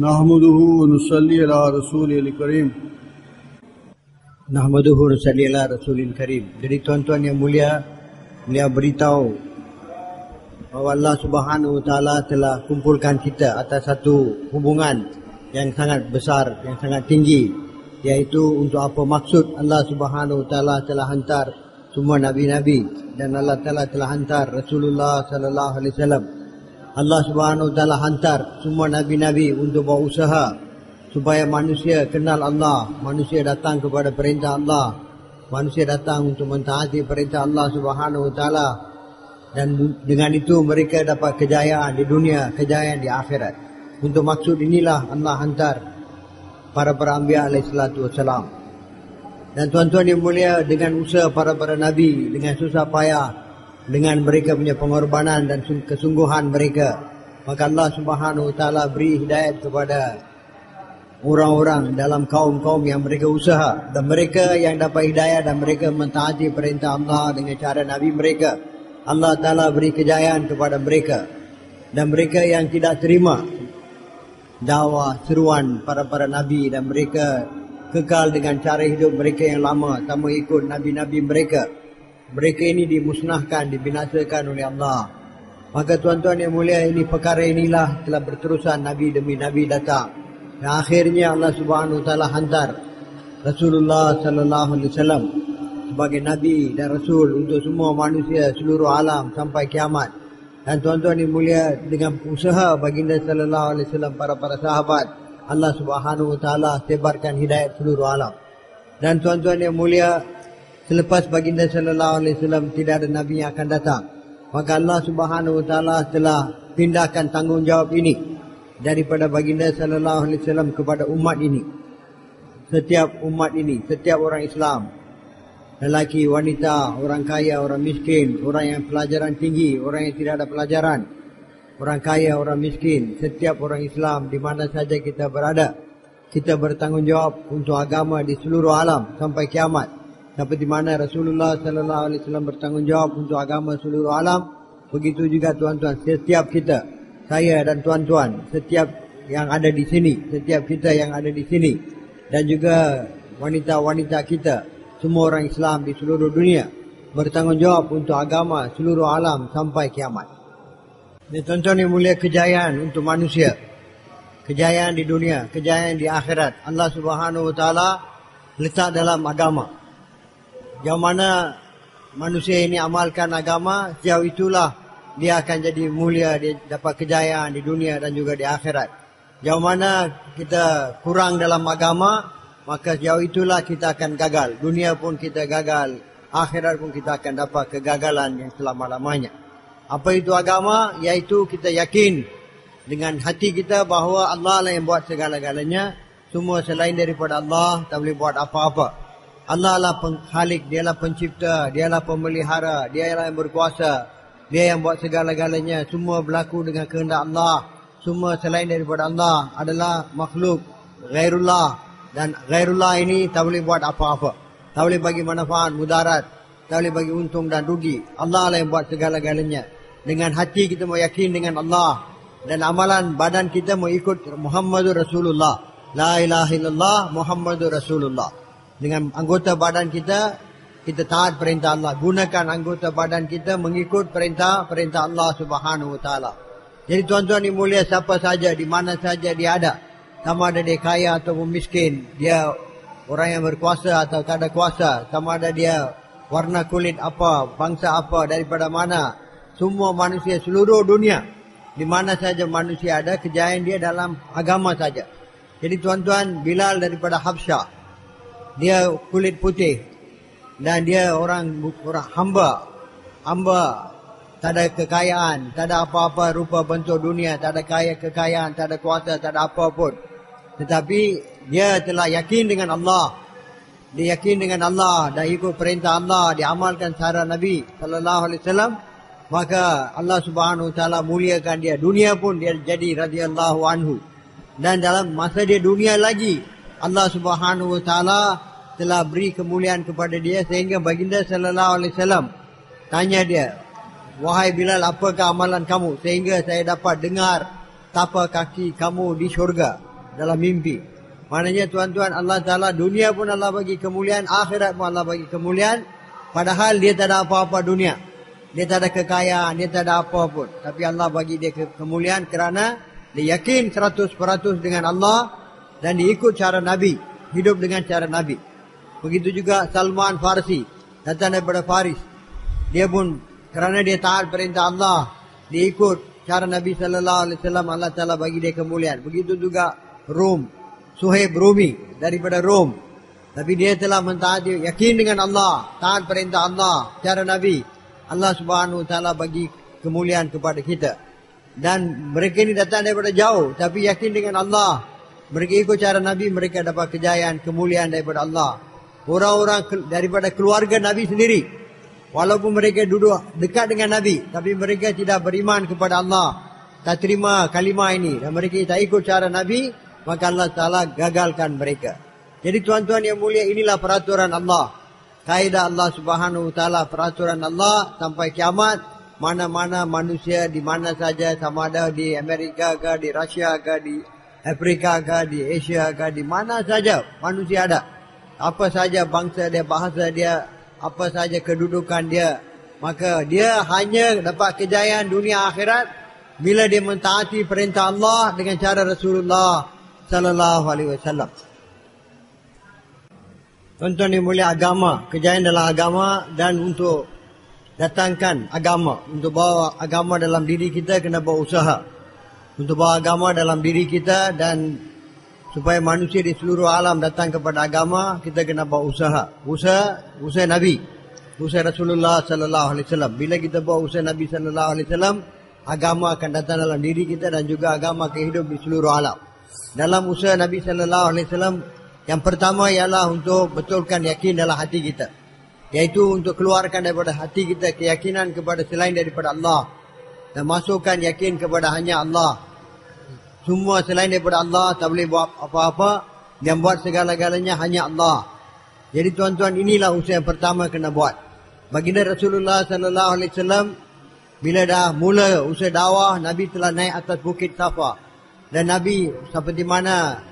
नहमदुहु व नुसल्ली अला रसूलिल करीम. Nahmaduhu wa nusalli ala rasulil karim. Jadi tuan-tuan yang mulia, beliau beritahu bahawa Allah Subhanahu wa taala telah kumpulkan kita atas satu hubungan yang sangat besar, yang sangat tinggi, iaitu untuk apa maksud Allah Subhanahu wa taala telah hantar semua nabi-nabi dan Allah Taala telah hantar Rasulullah sallallahu alaihi wasallam. Allah Subhanahu wa taala hantar semua nabi-nabi untuk berusaha supaya manusia kenal Allah, manusia datang kepada perintah Allah, manusia datang untuk mentaati perintah Allah Subhanahu wa taala, dan dengan itu mereka dapat kejayaan di dunia, kejayaan di akhirat. Untuk maksud inilah Allah hantar para anbiya alaihi salatu wassalam. Dan tuan-tuan yang mulia, dengan usaha para nabi, dengan susah payah, dengan mereka punya pengorbanan dan kesungguhan mereka, maka Allah Subhanahu wa taala beri hidayat kepada orang-orang dalam kaum-kaum yang mereka usaha, dan mereka yang dapat hidayah dan mereka mentaati perintah Allah dengan cara Nabi mereka, Allah Ta'ala beri kejayaan kepada mereka. Dan mereka yang tidak terima dakwah seruan para Nabi dan mereka kekal dengan cara hidup mereka yang lama, tak mengikut Nabi-Nabi mereka, mereka ini dimusnahkan, dibinasakan oleh Allah. Maka tuan-tuan yang mulia, ini perkara inilah telah berterusan Nabi demi Nabi datang. Dan akhirnya Allah Subhanahu wa taala hantar Rasulullah sallallahu alaihi wasallam sebagai nabi dan rasul untuk semua manusia seluruh alam sampai kiamat. Dan tuan-tuan yang mulia, dengan usaha baginda sallallahu alaihi wasallam, para sahabat, Allah Subhanahu wa taala sebarkan hidayat seluruh alam. Dan tuan-tuan yang mulia, selepas baginda sallallahu alaihi wasallam tidak ada nabi yang akan datang. Maka Allah Subhanahu wa taala telah pindahkan tanggungjawab ini daripada baginda sallallahu alaihi wasallam kepada umat ini. Setiap umat ini, setiap orang Islam, lelaki, wanita, orang kaya, orang miskin, orang yang pelajaran tinggi, orang yang tidak ada pelajaran, orang kaya, orang miskin, setiap orang Islam di mana saja kita berada, kita bertanggungjawab untuk agama di seluruh alam sampai kiamat. Seperti mana Rasulullah sallallahu alaihi wasallam bertanggungjawab untuk agama seluruh alam, begitu juga tuan-tuan, setiap kita, saya dan tuan-tuan, setiap yang ada di sini, setiap kita yang ada di sini, dan juga wanita-wanita kita, semua orang Islam di seluruh dunia bertanggungjawab untuk agama seluruh alam sampai kiamat. Ini tuan-tuan yang mulia, kejayaan untuk manusia, kejayaan di dunia, kejayaan di akhirat, Allah Subhanahu wa taala letak dalam agama. Jauh mana manusia ini amalkan agama, jauh itulah dia akan jadi mulia, dia dapat kejayaan di dunia dan juga di akhirat. Jauh mana kita kurang dalam agama, maka jauh itulah kita akan gagal. Dunia pun kita gagal, akhirat pun kita akan dapat kegagalan yang selama-lamanya. Apa itu agama? Iaitu kita yakin dengan hati kita bahawa Allah lah yang buat segala-galanya. Semua selain daripada Allah tak boleh buat apa-apa. Allah lah penghalik, dialah pencipta, dialah pemelihara, dialah yang berkuasa, dia yang buat segala-galanya. Semua berlaku dengan kehendak Allah. Semua selain daripada Allah adalah makhluk ghairullah. Dan ghairullah ini tak boleh buat apa-apa, tak boleh bagi manfaat, mudarat, tak boleh bagi untung dan rugi. Allah lah yang buat segala-galanya. Dengan hati kita yakin dengan Allah, dan amalan badan kita mengikut Muhammadur Rasulullah, la ilaha illallah Muhammadur Rasulullah. Dengan anggota badan kita, kita taat perintah Allah. Gunakan anggota badan kita mengikut perintah Allah Subhanahu wa taala. Jadi tuan-tuan yang mulia, siapa saja, di mana saja dia ada, sama ada dia kaya ataupun miskin, dia orang yang berkuasa atau tak ada kuasa, sama ada dia warna kulit apa, bangsa apa, daripada mana, semua manusia seluruh dunia, di mana saja manusia ada, kejayaan dia dalam agama saja. Jadi tuan-tuan, Bilal daripada Habsyah, dia kulit putih, dan dia orang hamba, tak ada kekayaan, tak ada apa-apa rupa bentuk dunia, tak ada kekayaan, tak ada kuasa, tak ada apa pun. Tetapi dia telah yakin dengan Allah. Dia yakin dengan Allah dan ikut perintah Allah, diamalkan cara Nabi sallallahu alaihi wasallam, maka Allah Subhanahu wa taala muliakan dia. Dunia pun dia jadi radhiyallahu anhu. Dan dalam masa dia dunia lagi, Allah Subhanahu wa taala telah beri kemuliaan kepada dia, sehingga baginda sallallahu alaihi wasallam tanya dia, "Wahai Bilal, apakah amalan kamu sehingga saya dapat dengar tapak kaki kamu di syurga?" dalam mimpi. Maknanya tuan-tuan, Allah Ta'ala dunia pun Allah bagi kemuliaan, akhirat pun Allah bagi kemuliaan. Padahal dia tak ada apa-apa dunia. Dia tak ada kekayaan, dia tak ada apa pun. Tapi Allah bagi dia kemuliaan kerana dia yakin 100% dengan Allah dan dia ikut cara Nabi. Hidup dengan cara Nabi. Begitu juga Salman Farsi, datang daripada Faris. Dia pun kerana dia taat perintah Allah, dia ikut cara Nabi sallallahu alaihi wasallam, Allah Taala bagi dia kemuliaan. Begitu juga Rom, Suhaib Rumi daripada Rom. Tapi dia telah mentaati, yakin dengan Allah, taat perintah Allah, cara Nabi. Allah Subhanahu wa taala bagi kemuliaan kepada kita. Dan mereka ini datang daripada jauh, tapi yakin dengan Allah. Mereka ikut cara Nabi, mereka dapat kejayaan, kemuliaan daripada Allah. Orang-orang daripada keluarga Nabi sendiri, walaupun mereka duduk dekat dengan Nabi, tapi mereka tidak beriman kepada Allah, tak terima kalimah ini, dan mereka tak ikut cara Nabi, maka Allah Ta'ala gagalkan mereka. Jadi tuan-tuan yang mulia, inilah peraturan Allah. Kaedah Allah Subhanahu wa taala, peraturan Allah sampai kiamat. Mana-mana manusia di mana saja, sama ada di Amerika ke, di Rusia ke, di Afrika ke, di Asia ke, di mana saja manusia ada. Apa saja bangsa dia, bahasa dia, apa saja kedudukan dia, maka dia hanya dapat kejayaan dunia akhirat bila dia mentaati perintah Allah dengan cara Rasulullah sallallahu alaihi wasallam. Tuan-tuan yang mulia, agama, kejayaan dalam agama, dan untuk datangkan agama, untuk bawa agama dalam diri kita, kena berusaha untuk bawa agama dalam diri kita, dan supaya manusia di seluruh alam datang kepada agama, kita kena berusaha. Usaha Nabi, usaha Rasulullah sallallahu alaihi wasallam. Bila kita bawa usaha Nabi sallallahu alaihi wasallam, agama akan datang dalam diri kita, dan juga agama akan hidup di seluruh alam. Dalam usaha Nabi sallallahu alaihi wasallam, yang pertama ialah untuk betulkan yakin dalam hati kita, iaitu untuk keluarkan daripada hati kita keyakinan kepada selain daripada Allah, dan masukkan yakin kepada hanya Allah. Semua selain daripada Allah tak boleh buat apa-apa, yang buat segala-galanya hanya Allah. Jadi tuan-tuan, inilah usaha yang pertama kena buat. Baginda Rasulullah sallallahu alaihi wasallam bila dah mula usaha dakwah, Nabi telah naik atas bukit Safa, dan Nabi seperti mana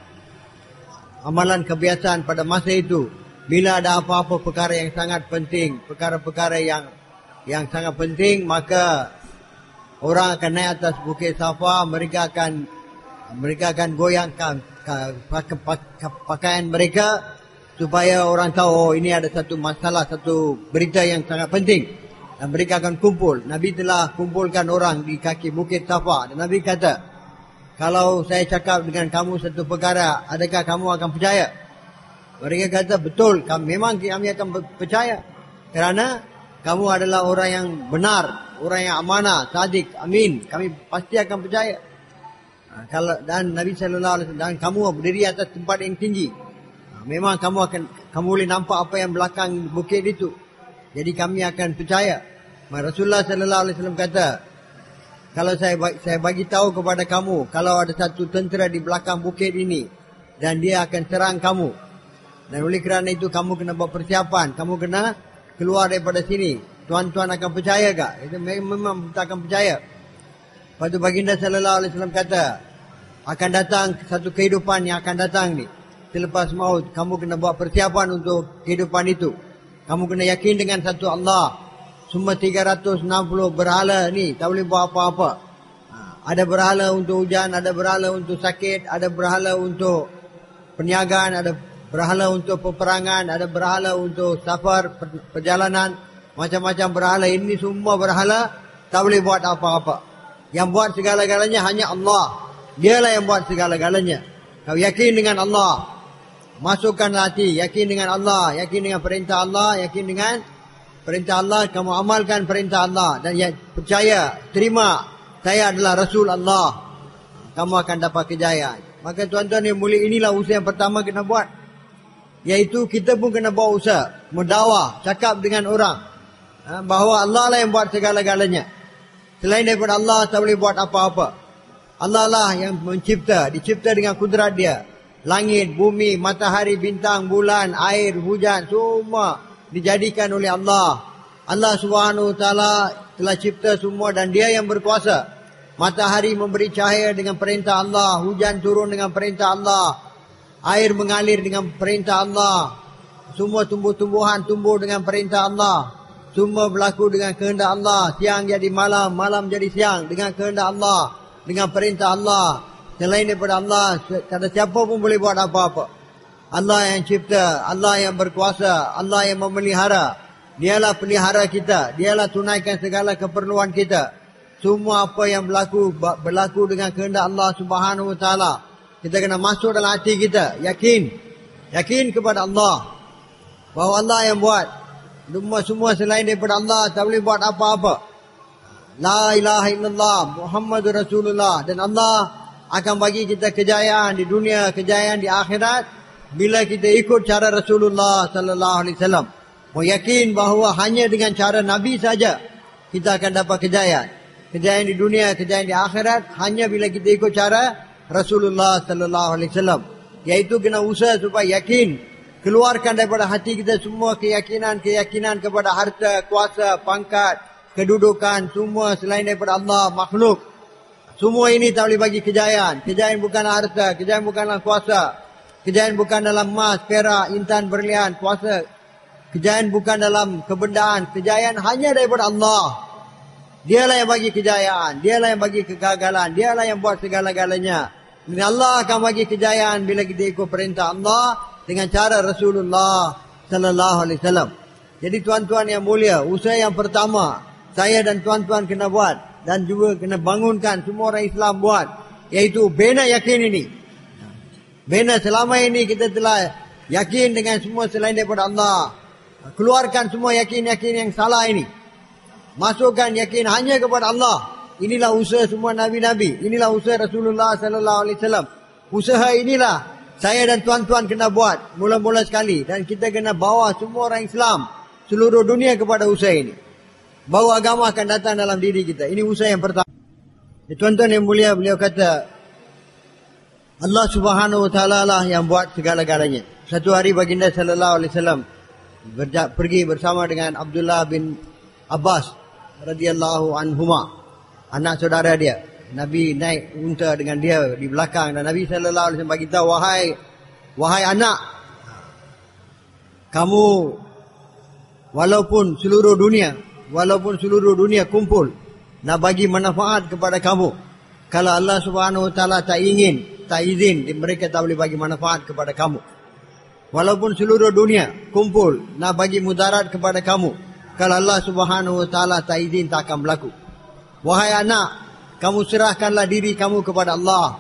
amalan kebiasaan pada masa itu, bila ada apa-apa perkara yang sangat penting, perkara-perkara yang sangat penting, maka orang akan naik atas bukit Safa, mereka akan goyangkan pakaian mereka supaya orang tahu, oh, ini ada satu masalah, satu berita yang sangat penting, dan mereka akan kumpul. Nabi telah kumpulkan orang di kaki bukit Safa, dan Nabi kata, kalau saya cakap dengan kamu satu perkara, adakah kamu akan percaya? Mereka kata, betul, memang kami akan percaya. Kerana kamu adalah orang yang benar, orang yang amanah, sadik, amin. Kami pasti akan percaya. Dan Nabi sallallahu alaihi wasallam, dan kamu berdiri atas tempat yang tinggi. Memang kamu boleh nampak apa yang belakang bukit itu. Jadi kami akan percaya. Rasulullah sallallahu alaihi wasallam kata, kalau saya bagi tahu kepada kamu, kalau ada satu tentera di belakang bukit ini, dan dia akan serang kamu, dan oleh kerana itu kamu kena buat persiapan, kamu kena keluar daripada sini, tuan-tuan akan percaya tak? Itu memang tak akan percaya. Lepas itu baginda sallallahu alaihi wasallam kata, akan datang satu kehidupan yang akan datang ni, selepas maut, kamu kena buat persiapan untuk kehidupan itu. Kamu kena yakin dengan satu Allah. Semua 360 berhala ni tak boleh buat apa-apa. Ada berhala untuk hujan, ada berhala untuk sakit, ada berhala untuk perniagaan, ada berhala untuk peperangan, ada berhala untuk safar, perjalanan, macam-macam berhala. Ini semua berhala tak boleh buat apa-apa. Yang buat segala-galanya hanya Allah. Dialah yang buat segala-galanya. Kau yakin dengan Allah, masukkan hati, yakin dengan Allah, yakin dengan perintah Allah, yakin dengan perintah Allah, kamu amalkan perintah Allah, dan percaya, terima, saya adalah Rasul Allah, kamu akan dapat kejayaan. Maka tuan-tuan yang mulia, inilah usaha yang pertama kena buat, iaitu kita pun kena buat usaha, mendakwah, cakap dengan orang, bahawa Allah lah yang buat segala-galanya. Selain daripada Allah, tak boleh buat apa-apa. Allah lah yang mencipta, dicipta dengan kudrat dia. Langit, bumi, matahari, bintang, bulan, air, hujan, semua dijadikan oleh Allah. Allah Subhanahu wa taala telah cipta semua, dan dia yang berkuasa. Matahari memberi cahaya dengan perintah Allah, hujan turun dengan perintah Allah, air mengalir dengan perintah Allah, semua tumbuh-tumbuhan tumbuh dengan perintah Allah, semua berlaku dengan kehendak Allah, siang jadi malam, malam jadi siang dengan kehendak Allah, dengan perintah Allah. Selain daripada Allah, kata siapa pun boleh buat apa-apa. Allah yang cipta, Allah yang berkuasa, Allah yang memelihara. Dialah pelihara kita, dialah tunaikan segala keperluan kita. Semua apa yang berlaku dengan kehendak Allah Subhanahu Wa Taala. Kita kena masuk dalam hati kita, yakin kepada Allah, bahawa Allah yang buat. Semua selain daripada Allah tak boleh buat apa-apa. La ilaha illallah Muhammadur Rasulullah. Dan Allah akan bagi kita kejayaan di dunia, kejayaan di akhirat bila kita ikut cara Rasulullah sallallahu alaihi wasallam. Mau yakin bahawa hanya dengan cara Nabi saja kita akan dapat kejayaan. Kejayaan di dunia, kejayaan di akhirat hanya bila kita ikut cara Rasulullah sallallahu alaihi wasallam. Iaitu kena usaha supaya yakin, keluarkan daripada hati kita semua keyakinan kepada harta, kuasa, pangkat, kedudukan, semua selain daripada Allah, makhluk. Semua ini tak boleh bagi kejayaan. Kejayaan bukanlah harta, kejayaan bukanlah kuasa. Kejayaan bukan dalam emas, perak, intan, berlian, kuasa. Kejayaan bukan dalam kebendaan. Kejayaan hanya daripada Allah. Dialah yang bagi kejayaan, dialah yang bagi kegagalan, dialah yang buat segala-galanya. Dan Allah akan bagi kejayaan bila kita ikut perintah Allah dengan cara Rasulullah sallallahu alaihi wasallam. Jadi tuan-tuan yang mulia, usaha yang pertama saya dan tuan-tuan kena buat dan juga kena bangunkan semua orang Islam buat, iaitu bina yakin ini. Bina selama ini kita telah yakin dengan semua selain daripada Allah. Keluarkan semua yakin-yakin yang salah ini. Masukkan yakin hanya kepada Allah. Inilah usaha semua Nabi-Nabi. Inilah usaha Rasulullah sallallahu alaihi wasallam. Usaha inilah saya dan tuan-tuan kena buat mula-mula sekali. Dan kita kena bawa semua orang Islam seluruh dunia kepada usaha ini. Bahawa agama akan datang dalam diri kita. Ini usaha yang pertama. Tuan-tuan yang mulia, beliau kata Allah Subhanahu Wa Taala lah yang buat segala-galanya. Satu hari baginda sallallahu alaihi wasallam pergi bersama dengan Abdullah bin Abbas radhiyallahu anhuma, anak saudara dia. Nabi naik unta dengan dia di belakang dan Nabi sallallahu alaihi wasallam bagi tahu, wahai anak, kamu walaupun seluruh dunia kumpul nak bagi manfaat kepada kamu, kalau Allah Subhanahu Wa Taala tak izin, mereka tak boleh bagi manfaat kepada kamu. Walaupun seluruh dunia kumpul nak bagi mudarat kepada kamu, kalau Allah Subhanahu Wa Taala tak izin, tak akan berlaku. Wahai anak, kamu serahkanlah diri kamu kepada Allah.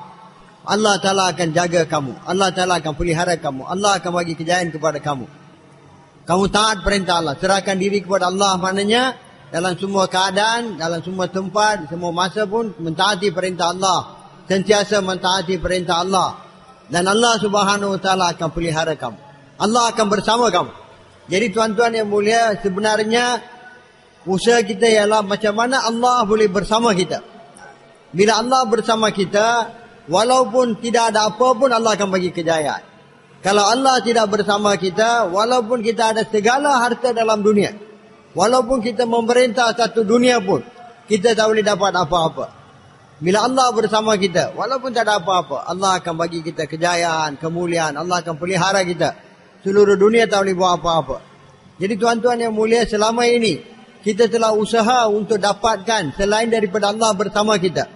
Allah Taala akan jaga kamu. Allah Taala akan pelihara kamu. Allah akan bagi kejayaan kepada kamu. Kamu taat perintah Allah. Serahkan diri kepada Allah, maknanya dalam semua keadaan, dalam semua tempat, semua masa pun mentaati perintah Allah. Sentiasa mentaati perintah Allah. Dan Allah Subhanahu Wa Taala akan pelihara kamu. Allah akan bersama kamu. Jadi tuan-tuan yang mulia, sebenarnya usaha kita ialah macam mana Allah boleh bersama kita. Bila Allah bersama kita, walaupun tidak ada apa pun Allah akan bagi kejayaan. Kalau Allah tidak bersama kita, walaupun kita ada segala harta dalam dunia, walaupun kita memerintah satu dunia pun, kita tak boleh dapat apa-apa. Bila Allah bersama kita, walaupun tak ada apa-apa, Allah akan bagi kita kejayaan, kemuliaan. Allah akan pelihara kita. Seluruh dunia tak boleh buat apa-apa. Jadi tuan-tuan yang mulia, selama ini kita telah usaha untuk dapatkan selain daripada Allah bersama kita.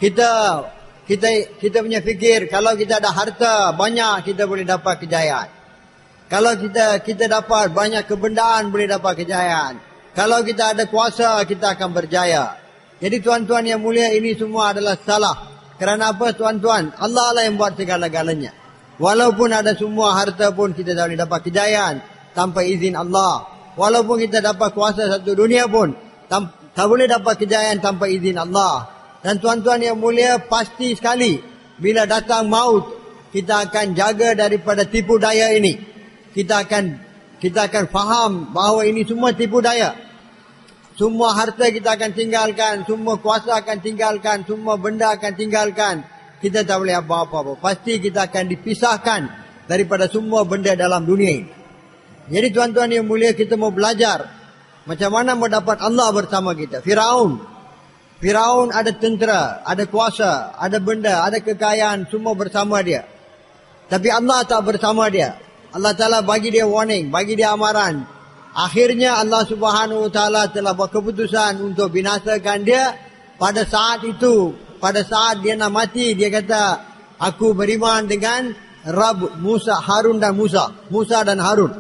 Kita punya fikir, kalau kita ada harta banyak, kita boleh dapat kejayaan. Kalau kita dapat banyak kebendaan, boleh dapat kejayaan. Kalau kita ada kuasa, kita akan berjaya. Jadi tuan-tuan yang mulia, ini semua adalah salah. Kerana apa tuan-tuan? Allah lah yang buat segala-galanya. Walaupun ada semua harta pun kita tak boleh dapat kejayaan tanpa izin Allah. Walaupun kita dapat kuasa satu dunia pun tak boleh dapat kejayaan tanpa izin Allah. Dan tuan-tuan yang mulia, pasti sekali bila datang maut, kita akan jaga daripada tipu daya ini. Kita akan faham bahawa ini semua tipu daya. Semua harta kita akan tinggalkan, semua kuasa akan tinggalkan, semua benda akan tinggalkan. Kita tak boleh apa-apa. Pasti kita akan dipisahkan daripada semua benda dalam dunia ini. Jadi tuan-tuan yang mulia, kita mau belajar macam mana mau dapat Allah bersama kita. Firaun Firaun ada tentera, ada kuasa, ada benda, ada kekayaan, semua bersama dia. Tapi Allah tak bersama dia. Allah Ta'ala bagi dia warning, bagi dia amaran. Akhirnya Allah Subhanahu Wa Ta'ala telah buat keputusan untuk binasakan dia. Pada saat itu, pada saat dia nak mati, dia kata, aku beriman dengan Rabb Musa, Harun dan Musa. Musa dan Harun.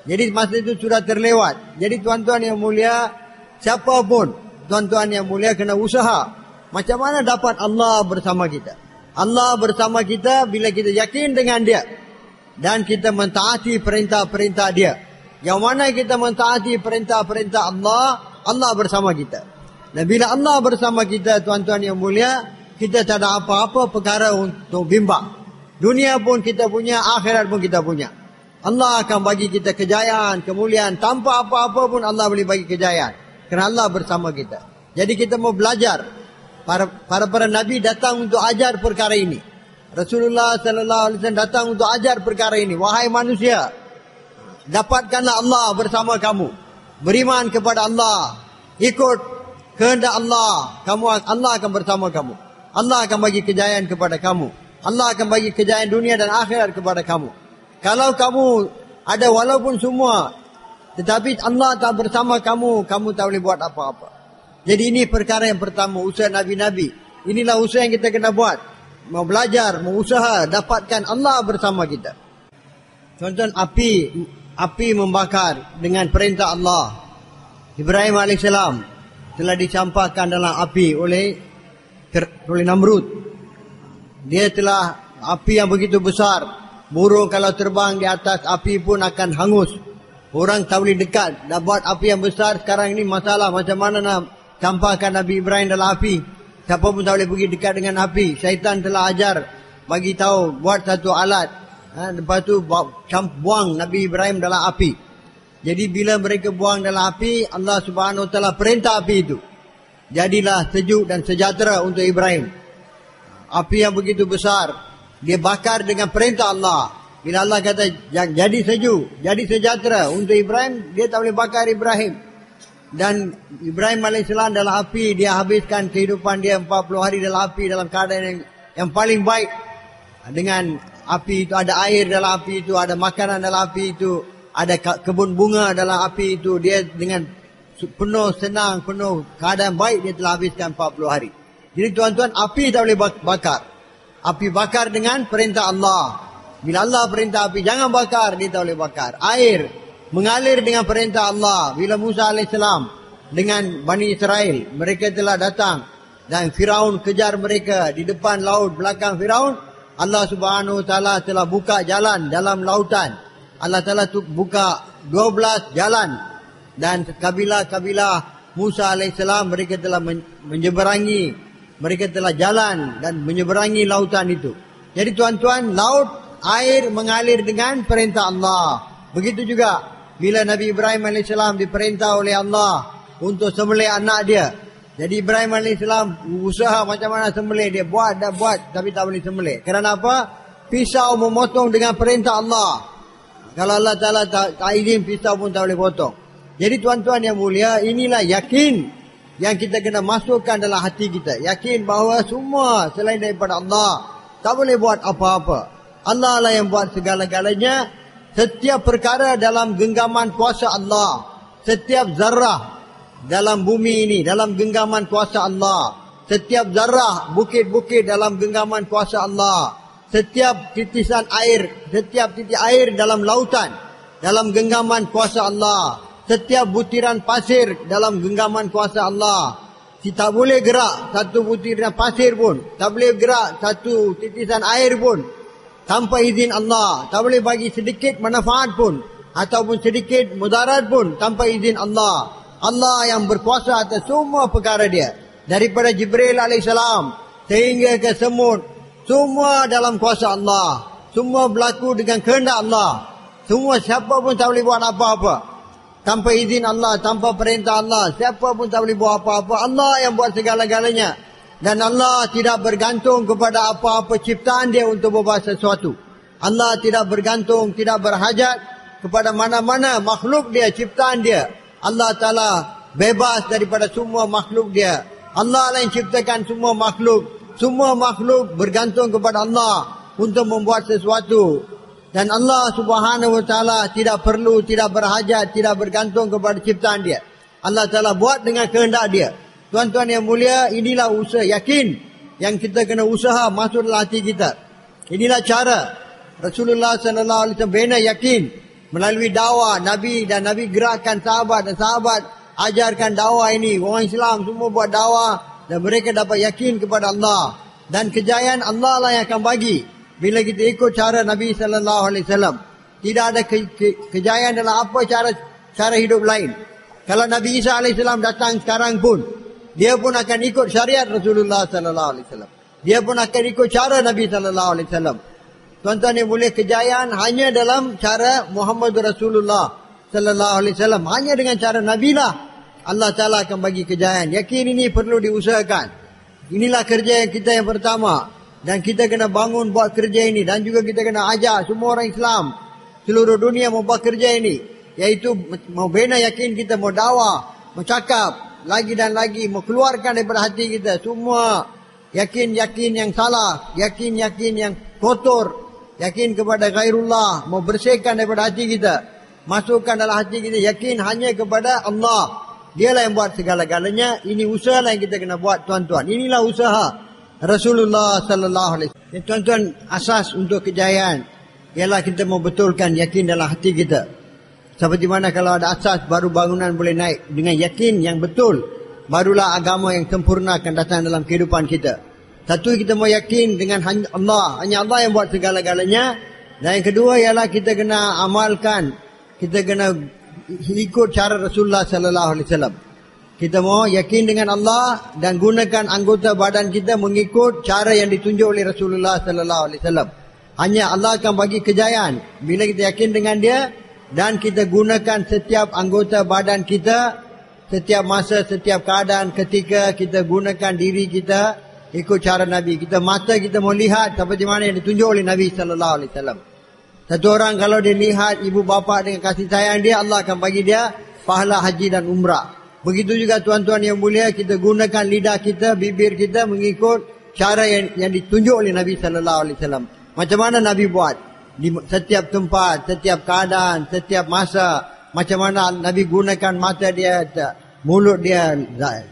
Jadi masa itu sudah terlewat. Jadi tuan-tuan yang mulia, siapapun, tuan-tuan yang mulia kena usaha. Macam mana dapat Allah bersama kita? Allah bersama kita bila kita yakin dengan dia. Dan kita mentaati perintah-perintah dia. Yang mana kita mentaati perintah-perintah Allah, Allah bersama kita. Dan bila Allah bersama kita, tuan-tuan yang mulia, kita tak ada apa-apa perkara untuk bimbang. Dunia pun kita punya, akhirat pun kita punya. Allah akan bagi kita kejayaan, kemuliaan. Tanpa apa-apa pun Allah boleh bagi kejayaan. Kerana Allah bersama kita. Jadi kita mau belajar. Para Nabi datang untuk ajar perkara ini. Rasulullah SAW datang untuk ajar perkara ini. Wahai manusia, dapatkanlah Allah bersama kamu. Beriman kepada Allah. Ikut kehendak Allah. Allah akan bersama kamu. Allah akan bagi kejayaan kepada kamu. Allah akan bagi kejayaan dunia dan akhirat kepada kamu. Kalau kamu ada walaupun semua, tetapi Allah tak bersama kamu, kamu tak boleh buat apa-apa. Jadi ini perkara yang pertama, usaha Nabi-Nabi. Inilah usaha yang kita kena buat. Mau belajar, mau usaha, dapatkan Allah bersama kita. Contoh api membakar dengan perintah Allah. Ibrahim AS telah dicampakkan dalam api oleh Namrud. Dia telah api yang begitu besar. Burung kalau terbang di atas api pun akan hangus. Orang tak boleh dekat. Dah buat api yang besar, sekarang ini masalah macam mana nak campakkan Nabi Ibrahim dalam api. Siapa pun tak boleh pergi dekat dengan api. Syaitan telah ajar, bagi tahu, buat satu alat. Lepas tu buang Nabi Ibrahim dalam api. Jadi bila mereka buang dalam api, Allah Subhanahu Wa Taala perintah api itu. Jadilah sejuk dan sejahtera untuk Ibrahim. Api yang begitu besar, dia bakar dengan perintah Allah. Bila Allah kata jadi sejuk, jadi sejahtera untuk Ibrahim, dia tak boleh bakar Ibrahim. Dan Ibrahim AS dalam api, dia habiskan kehidupan dia 40 hari dalam api, dalam keadaan yang paling baik. Dengan api itu, ada air dalam api itu, ada makanan dalam api itu, ada kebun bunga dalam api itu. Dia dengan penuh senang, penuh keadaan baik, dia telah habiskan 40 hari. Jadi tuan-tuan, api tak boleh bakar. Api bakar dengan perintah Allah. Bila Allah perintah api, jangan bakar, dia tak boleh bakar. Air mengalir dengan perintah Allah. Bila Musa AS dengan Bani Israel, mereka telah datang dan Firaun kejar mereka di depan laut, belakang Firaun, Allah Subhanahu Wa Taala telah buka jalan dalam lautan. Allah Taala buka 12 jalan, dan kabilah-kabilah Musa AS mereka telah menyeberangi, mereka telah jalan dan menyeberangi lautan itu. Jadi tuan-tuan, laut, air mengalir dengan perintah Allah. Begitu juga bila Nabi Ibrahim AS diperintah oleh Allah untuk sembelih anak dia. Jadi Ibrahim AS usaha macam mana sembelih, dia buat tapi tak boleh sembelih. Kerana apa? Pisau memotong dengan perintah Allah. Kalau Allah Ta'ala tak izin, pisau pun tak boleh potong. Jadi tuan-tuan yang mulia, inilah yakin yang kita kena masukkan dalam hati kita. Yakin bahawa semua selain daripada Allah tak boleh buat apa-apa. Allah lah yang buat segala-galanya. Setiap perkara dalam genggaman kuasa Allah. Setiap zarah dalam bumi ini dalam genggaman kuasa Allah. Setiap zarah bukit-bukit dalam genggaman kuasa Allah. Setiap titisan air, setiap titik air dalam lautan dalam genggaman kuasa Allah. Setiap butiran pasir dalam genggaman kuasa Allah. Tak boleh gerak satu butiran pasir pun, tak boleh gerak satu titisan air pun tanpa izin Allah. Tak boleh bagi sedikit manfaat pun ataupun sedikit mudarat pun tanpa izin Allah. Allah yang berkuasa atas semua perkara dia. Daripada Jibril AS sehingga ke semut, semua dalam kuasa Allah. Semua berlaku dengan kehendak Allah. Semua, siapa pun tak boleh buat apa-apa tanpa izin Allah, tanpa perintah Allah. Siapa pun tak boleh buat apa-apa. Allah yang buat segala-galanya. Dan Allah tidak bergantung kepada apa-apa ciptaan dia untuk berbuat sesuatu. Allah tidak bergantung, tidak berhajat kepada mana-mana makhluk dia, ciptaan dia. Allah Ta'ala bebas daripada semua makhluk dia. Allah lah yang ciptakan semua makhluk. Semua makhluk bergantung kepada Allah untuk membuat sesuatu. Dan Allah Subhanahu wa taala tidak perlu, tidak berhajat, tidak bergantung kepada ciptaan dia. Allah Taala buat dengan kehendak dia. Tuan-tuan yang mulia, inilah usaha, yakin yang kita kena usaha masuk dalam hati kita. Inilah cara Rasulullah sallallahu alaihi wasallam bina yakin melalui dakwah Nabi, dan Nabi gerakkan sahabat, dan sahabat ajarkan dakwah ini. Orang Islam semua buat dakwah dan mereka dapat yakin kepada Allah. Dan kejayaan Allah lah yang akan bagi bila kita ikut cara Nabi sallallahu alaihi wasallam. Tidak ada kejayaan dalam apa cara hidup lain. Kalau Nabi Isa alaihi salam datang sekarang pun, dia pun akan ikut syariat Rasulullah sallallahu alaihi wasallam. Dia pun akan ikut cara Nabi sallallahu alaihi wasallam. Tuan-tuan yang mulia, kejayaan hanya dalam cara Muhammad Rasulullah sallallahu alaihi wasallam. Hanya dengan cara Nabi lah Allah Taala akan bagi kejayaan. Yakin ini perlu diusahakan. Inilah kerja kita yang pertama. Dan kita kena bangun buat kerja ini. Dan juga kita kena ajak semua orang Islam seluruh dunia mau buat kerja ini. Iaitu mau bina yakin kita, mau dakwah, mau cakap lagi dan lagi, mau keluarkan daripada hati kita semua yakin-yakin yang salah, yakin-yakin yang kotor, yakin kepada ghairullah, mau bersihkan daripada hati kita, masukkan dalam hati kita yakin hanya kepada Allah. Dialah yang buat segala-galanya. Ini usaha yang kita kena buat, tuan-tuan. Inilah usaha Rasulullah sallallahu alaihi wasallam. Tuan-tuan, asas untuk kejayaan ialah kita mau betulkan yakin dalam hati kita. Seperti mana kalau ada asas, baru bangunan boleh naik. Dengan yakin yang betul, barulah agama yang sempurna akan datang dalam kehidupan kita. Satu, kita mau yakin dengan Allah. Hanya Allah yang buat segala-galanya. Dan yang kedua ialah kita kena amalkan, kita kena ikut cara Rasulullah sallallahu alaihi wasallam. Kita mau yakin dengan Allah dan gunakan anggota badan kita mengikut cara yang ditunjuk oleh Rasulullah sallallahu alaihi wasallam. Hanya Allah akan bagi kejayaan bila kita yakin dengan dia dan kita gunakan setiap anggota badan kita, setiap masa, setiap keadaan, ketika kita gunakan diri kita ikut cara Nabi. Kita mata kita mau lihat seperti mana yang ditunjuk oleh Nabi sallallahu alaihi wasallam. Satu orang kalau dia lihat ibu bapa dengan kasih sayang dia, Allah akan bagi dia pahala haji dan umrah. Begitu juga tuan-tuan yang mulia, kita gunakan lidah kita, bibir kita mengikut cara yang ditunjuk oleh Nabi sallallahu alaihi wasallam. Macam mana Nabi buat? Di setiap tempat, setiap keadaan, setiap masa. Macam mana Nabi gunakan mata dia, mulut dia,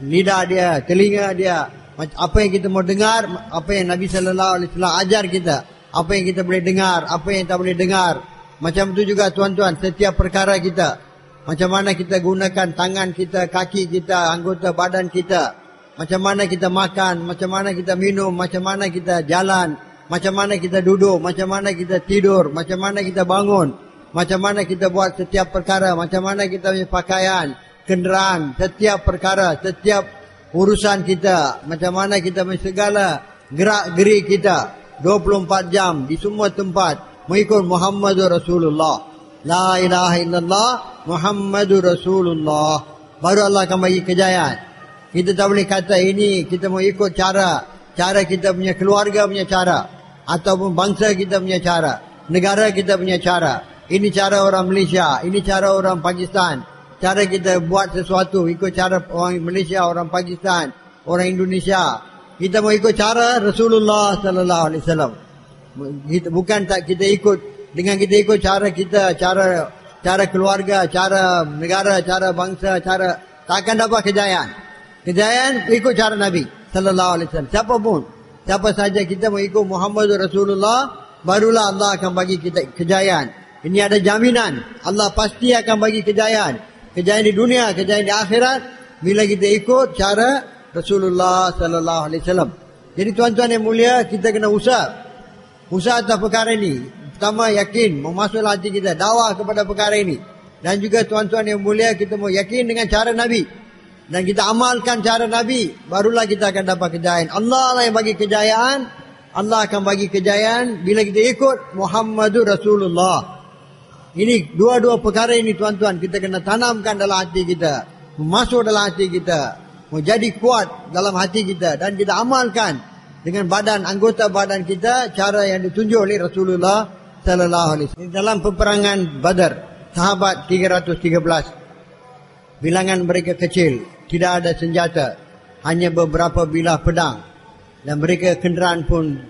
lidah dia, telinga dia. Apa yang kita mau dengar, apa yang Nabi sallallahu alaihi wasallam ajar kita. Apa yang kita boleh dengar, apa yang tak boleh dengar. Macam itu juga tuan-tuan, setiap perkara kita. Macam mana kita gunakan tangan kita, kaki kita, anggota badan kita. Macam mana kita makan, macam mana kita minum, macam mana kita jalan, macam mana kita duduk, macam mana kita tidur, macam mana kita bangun, macam mana kita buat setiap perkara, macam mana kita punya pakaian, kenderaan, setiap perkara, setiap urusan kita, macam mana kita punya segala gerak-gerik kita 24 jam di semua tempat mengikut Muhammadur Rasulullah. La ilaha illallah Muhammadur Rasulullah. Baru Allah akan bagi kejayaan. Kita tak boleh kata ini kita mau ikut cara kita punya keluarga punya cara, ataupun bangsa kita punya cara, negara kita punya cara. Ini cara orang Malaysia, ini cara orang Pakistan. Cara kita buat sesuatu ikut cara orang Malaysia, orang Pakistan, orang Indonesia. Kita mau ikut cara Rasulullah sallallahu alaihi wasallam. Bukan tak kita ikut. Dengan kita ikut cara kita, cara keluarga, cara negara, cara bangsa, tak akan dapat kejayaan. Kejayaan ikut cara Nabi sallallahu alaihi wasallam. Siapa pun, siapa saja kita mau ikut Muhammad Rasulullah, barulah Allah akan bagi kita kejayaan. Ini ada jaminan. Allah pasti akan bagi kejayaan. Kejayaan di dunia, kejayaan di akhirat bila kita ikut cara Rasulullah sallallahu alaihi wasallam. Jadi tuan-tuan yang mulia, kita kena usaha atas perkara ini. Pertama, yakin, memasukkan hati kita, dakwah kepada perkara ini. Dan juga tuan-tuan yang mulia, kita mau yakin dengan cara Nabi. Dan kita amalkan cara Nabi, barulah kita akan dapat kejayaan. Allah lah yang bagi kejayaan. Allah akan bagi kejayaan bila kita ikut Muhammadur Rasulullah. Ini dua-dua perkara ini tuan-tuan, kita kena tanamkan dalam hati kita. Masuk dalam hati kita. Mau jadi kuat dalam hati kita. Dan kita amalkan dengan anggota badan kita, cara yang ditunjuk oleh Rasulullah sallallahu alaihi wasallam. Dalam peperangan Badar, sahabat 313, bilangan mereka kecil, tidak ada senjata, hanya beberapa bilah pedang. Dan mereka kenderaan pun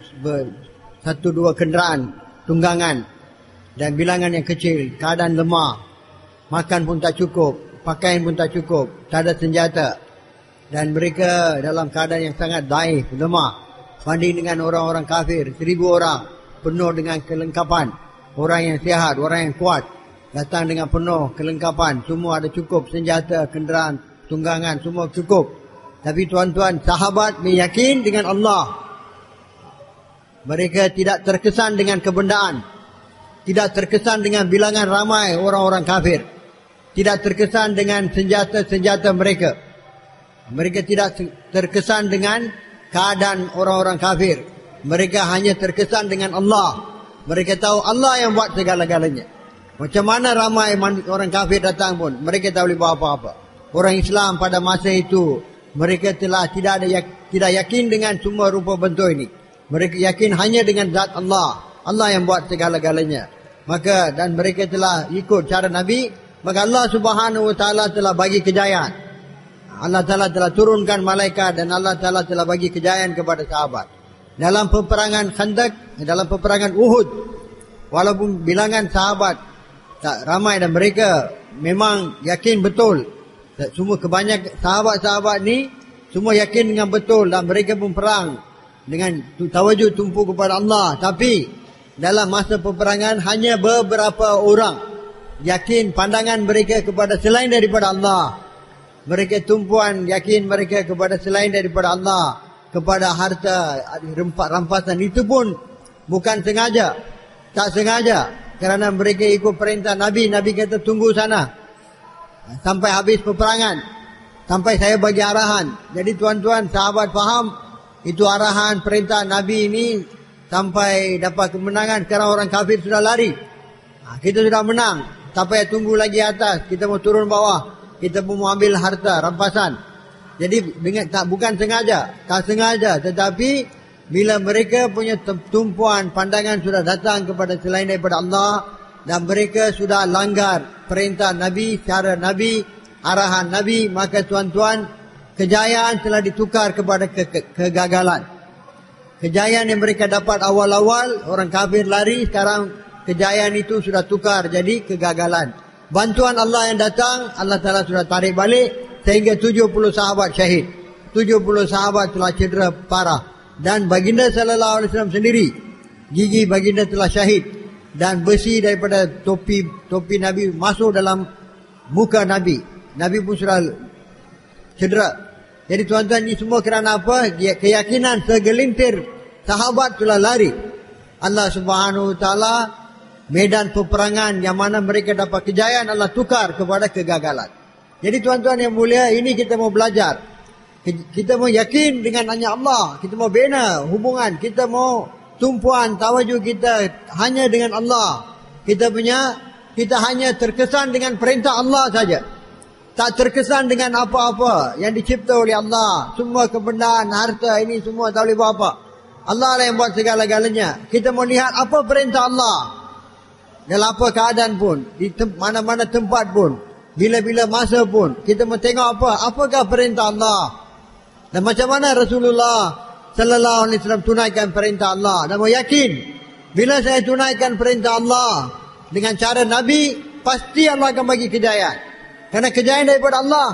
satu dua kenderaan tunggangan. Dan bilangan yang kecil, keadaan lemah. Makan pun tak cukup, pakaian pun tak cukup, tak ada senjata. Dan mereka dalam keadaan yang sangat daif, lemah. Banding dengan orang-orang kafir, 1,000 orang, penuh dengan kelengkapan. Orang yang sihat, orang yang kuat, datang dengan penuh kelengkapan. Semua ada cukup, senjata, kenderaan, tunggangan, semua cukup. Tapi tuan-tuan, sahabat meyakin dengan Allah. Mereka tidak terkesan dengan kebendaan. Tidak terkesan dengan bilangan ramai orang-orang kafir. Tidak terkesan dengan senjata-senjata mereka. Mereka tidak terkesan dengan keadaan orang-orang kafir. Mereka hanya terkesan dengan Allah. Mereka tahu Allah yang buat segala-galanya. Macam mana ramai orang kafir datang pun, mereka tak boleh buat apa-apa. Orang Islam pada masa itu, mereka telah tidak yakin dengan semua rupa bentuk ini. Mereka yakin hanya dengan zat Allah. Allah yang buat segala-galanya. Maka dan mereka telah ikut cara Nabi, maka Allah Subhanahu wa taala telah bagi kejayaan. Allah Ta'ala telah turunkan malaikat dan Allah Ta'ala telah bagi kejayaan kepada sahabat. Dalam peperangan Khandaq, dalam peperangan Uhud, walaupun bilangan sahabat tak ramai dan mereka memang yakin betul. Semua kebanyakan sahabat-sahabat ni semua yakin dengan betul dan mereka pun perang dengan tawajud tumpu kepada Allah. Tapi dalam masa peperangan hanya beberapa orang yakin pandangan mereka kepada selain daripada Allah. Mereka tumpuan yakin mereka kepada selain daripada Allah, kepada harta, rampasan. Itu pun bukan sengaja, tak sengaja, kerana mereka ikut perintah Nabi. Nabi kata tunggu sana sampai habis peperangan, sampai saya bagi arahan. Jadi tuan-tuan sahabat faham, itu arahan perintah Nabi ini sampai dapat kemenangan. Sekarang orang kafir sudah lari, kita sudah menang, tak payah tunggu lagi atas, kita mau turun bawah, kita pun mau ambil harta rampasan. Jadi bukan sengaja, tak sengaja, tetapi bila mereka punya tumpuan pandangan sudah datang kepada selain daripada Allah dan mereka sudah langgar perintah Nabi, cara Nabi, arahan Nabi, maka tuan-tuan, kejayaan telah ditukar kepada kegagalan. Kejayaan yang mereka dapat awal-awal, orang kafir lari, sekarang kejayaan itu sudah tukar jadi kegagalan. Bantuan Allah yang datang, Allah Ta'ala sudah tarik balik sehingga 70 sahabat syahid. 70 sahabat telah cedera parah. Dan baginda sallallahu alaihi wasallam sendiri, gigi baginda telah syahid. Dan besi daripada topi Nabi masuk dalam muka Nabi. Nabi pun sudah cedera. Jadi tuan-tuan, ini semua kerana apa? Keyakinan segelintir sahabat telah lari. Allah Subhanahu wa taala medan peperangan yang mana mereka dapat kejayaan Allah tukar kepada kegagalan. Jadi tuan-tuan yang mulia, ini kita mau belajar. Kita mau yakin dengan hanya Allah. Kita mau bina hubungan. Kita mau tumpuan tawajuh kita hanya dengan Allah. Kita hanya terkesan dengan perintah Allah saja. Tak terkesan dengan apa-apa yang dicipta oleh Allah. Semua kebendaan, harta ini semua tak boleh buat apa. Allah lah yang buat segala-galanya. Kita mau lihat apa perintah Allah. Dalam apa keadaan pun, di mana-mana tempat pun, bila-bila masa pun, kita mau tengok apakah perintah Allah. Dan macam mana Rasulullah sallallahu alaihi wasallam tunaikan perintah Allah. Dan mau yakin, bila saya tunaikan perintah Allah dengan cara Nabi, pasti Allah akan bagi kejayaan. Karena kejayaan daripada Allah.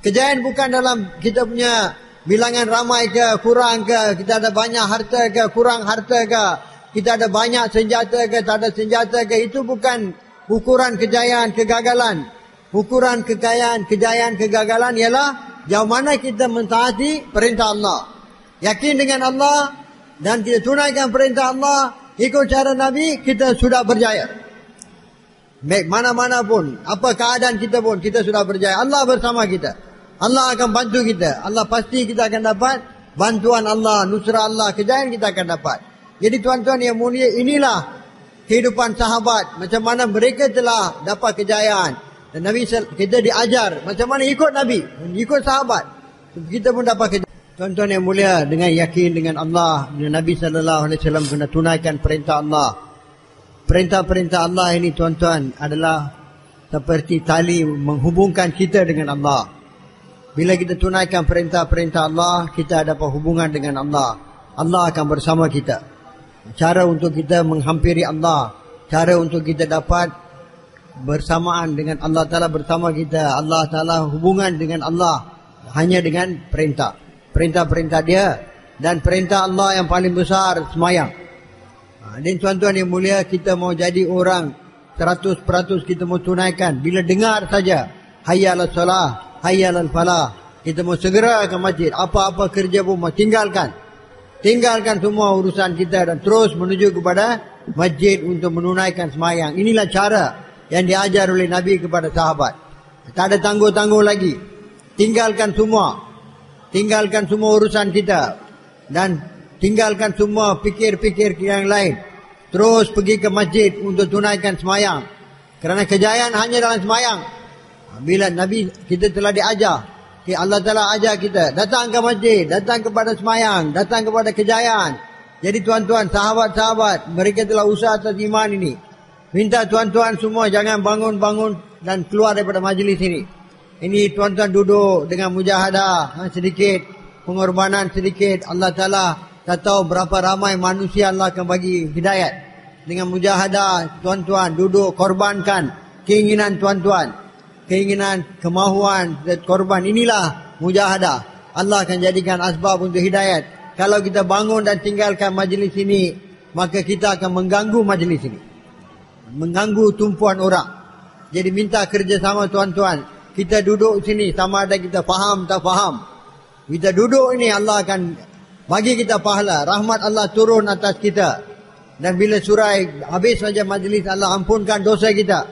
Kejayaan bukan dalam kita punya bilangan ramai ke, kurang ke, kita ada banyak harta ke, kurang harta ke, kita ada banyak senjata ke, tak ada senjata ke. Itu bukan ukuran kejayaan, kegagalan. Ukuran kejayaan, kegagalan ialah jauh mana kita mentaati perintah Allah. Yakin dengan Allah dan kita tunaikan perintah Allah, ikut cara Nabi, kita sudah berjaya. Baik mana-mana pun, apa keadaan kita pun, kita sudah berjaya. Allah bersama kita. Allah akan bantu kita. Allah pasti kita akan dapat bantuan Allah, nusra Allah, kejayaan kita akan dapat. Jadi tuan-tuan yang mulia, inilah kehidupan sahabat. Macam mana mereka telah dapat kejayaan. Dan Nabi kita diajar macam mana ikut Nabi, ikut sahabat. Kita pun dapat kejayaan. Tuan-tuan yang mulia, dengan yakin dengan Allah, dengan Nabi sallallahu alaihi wasallam kena tunaikan perintah Allah. Perintah-perintah Allah ini tuan-tuan adalah seperti tali menghubungkan kita dengan Allah. Bila kita tunaikan perintah-perintah Allah, kita dapat hubungan dengan Allah. Allah akan bersama kita. Cara untuk kita menghampiri Allah, cara untuk kita dapat bersamaan dengan Allah Ta'ala bersama kita. Allah Ta'ala hubungan dengan Allah hanya dengan perintah. Perintah-perintah dia. Dan perintah Allah yang paling besar, semayang. Dan tuan-tuan yang mulia, kita mau jadi orang 100% kita mau tunaikan. Bila dengar saja, hayya ala salah, hayya ala falah, kita mau segera ke masjid. Apa-apa kerja pun mau tinggalkan semua urusan kita dan terus menuju kepada masjid untuk menunaikan semayang. Inilah cara yang diajar oleh Nabi kepada sahabat. Tak ada tangguh-tangguh lagi. Tinggalkan semua urusan kita dan tinggalkan semua fikir-fikir yang lain. Terus pergi ke masjid untuk tunaikan semayang. Kerana kejayaan hanya dalam semayang. Bila Nabi kita telah diajar, Allah Ta'ala ajar kita, datang ke masjid, datang kepada semayang, datang kepada kejayaan. Jadi tuan-tuan, sahabat-sahabat, mereka telah usaha atas iman ini. Minta tuan-tuan semua jangan bangun-bangun dan keluar daripada majlis ini. Ini tuan-tuan duduk dengan mujahadah sedikit, pengorbanan sedikit. Allah Ta'ala tak tahu berapa ramai manusia Allah akan bagi hidayat. Dengan mujahadah, tuan-tuan duduk, korbankan keinginan tuan-tuan, keinginan, kemahuan, korban. Inilah mujahadah. Allah akan jadikan asbab untuk hidayat. Kalau kita bangun dan tinggalkan majlis ini, maka kita akan mengganggu majlis ini, mengganggu tumpuan orang. Jadi minta kerjasama tuan-tuan. Kita duduk sini sama ada kita faham tak faham. Kita duduk ini, Allah akan bagi kita pahala. Rahmat Allah turun atas kita. Dan bila surai habis saja majlis, Allah ampunkan dosa kita.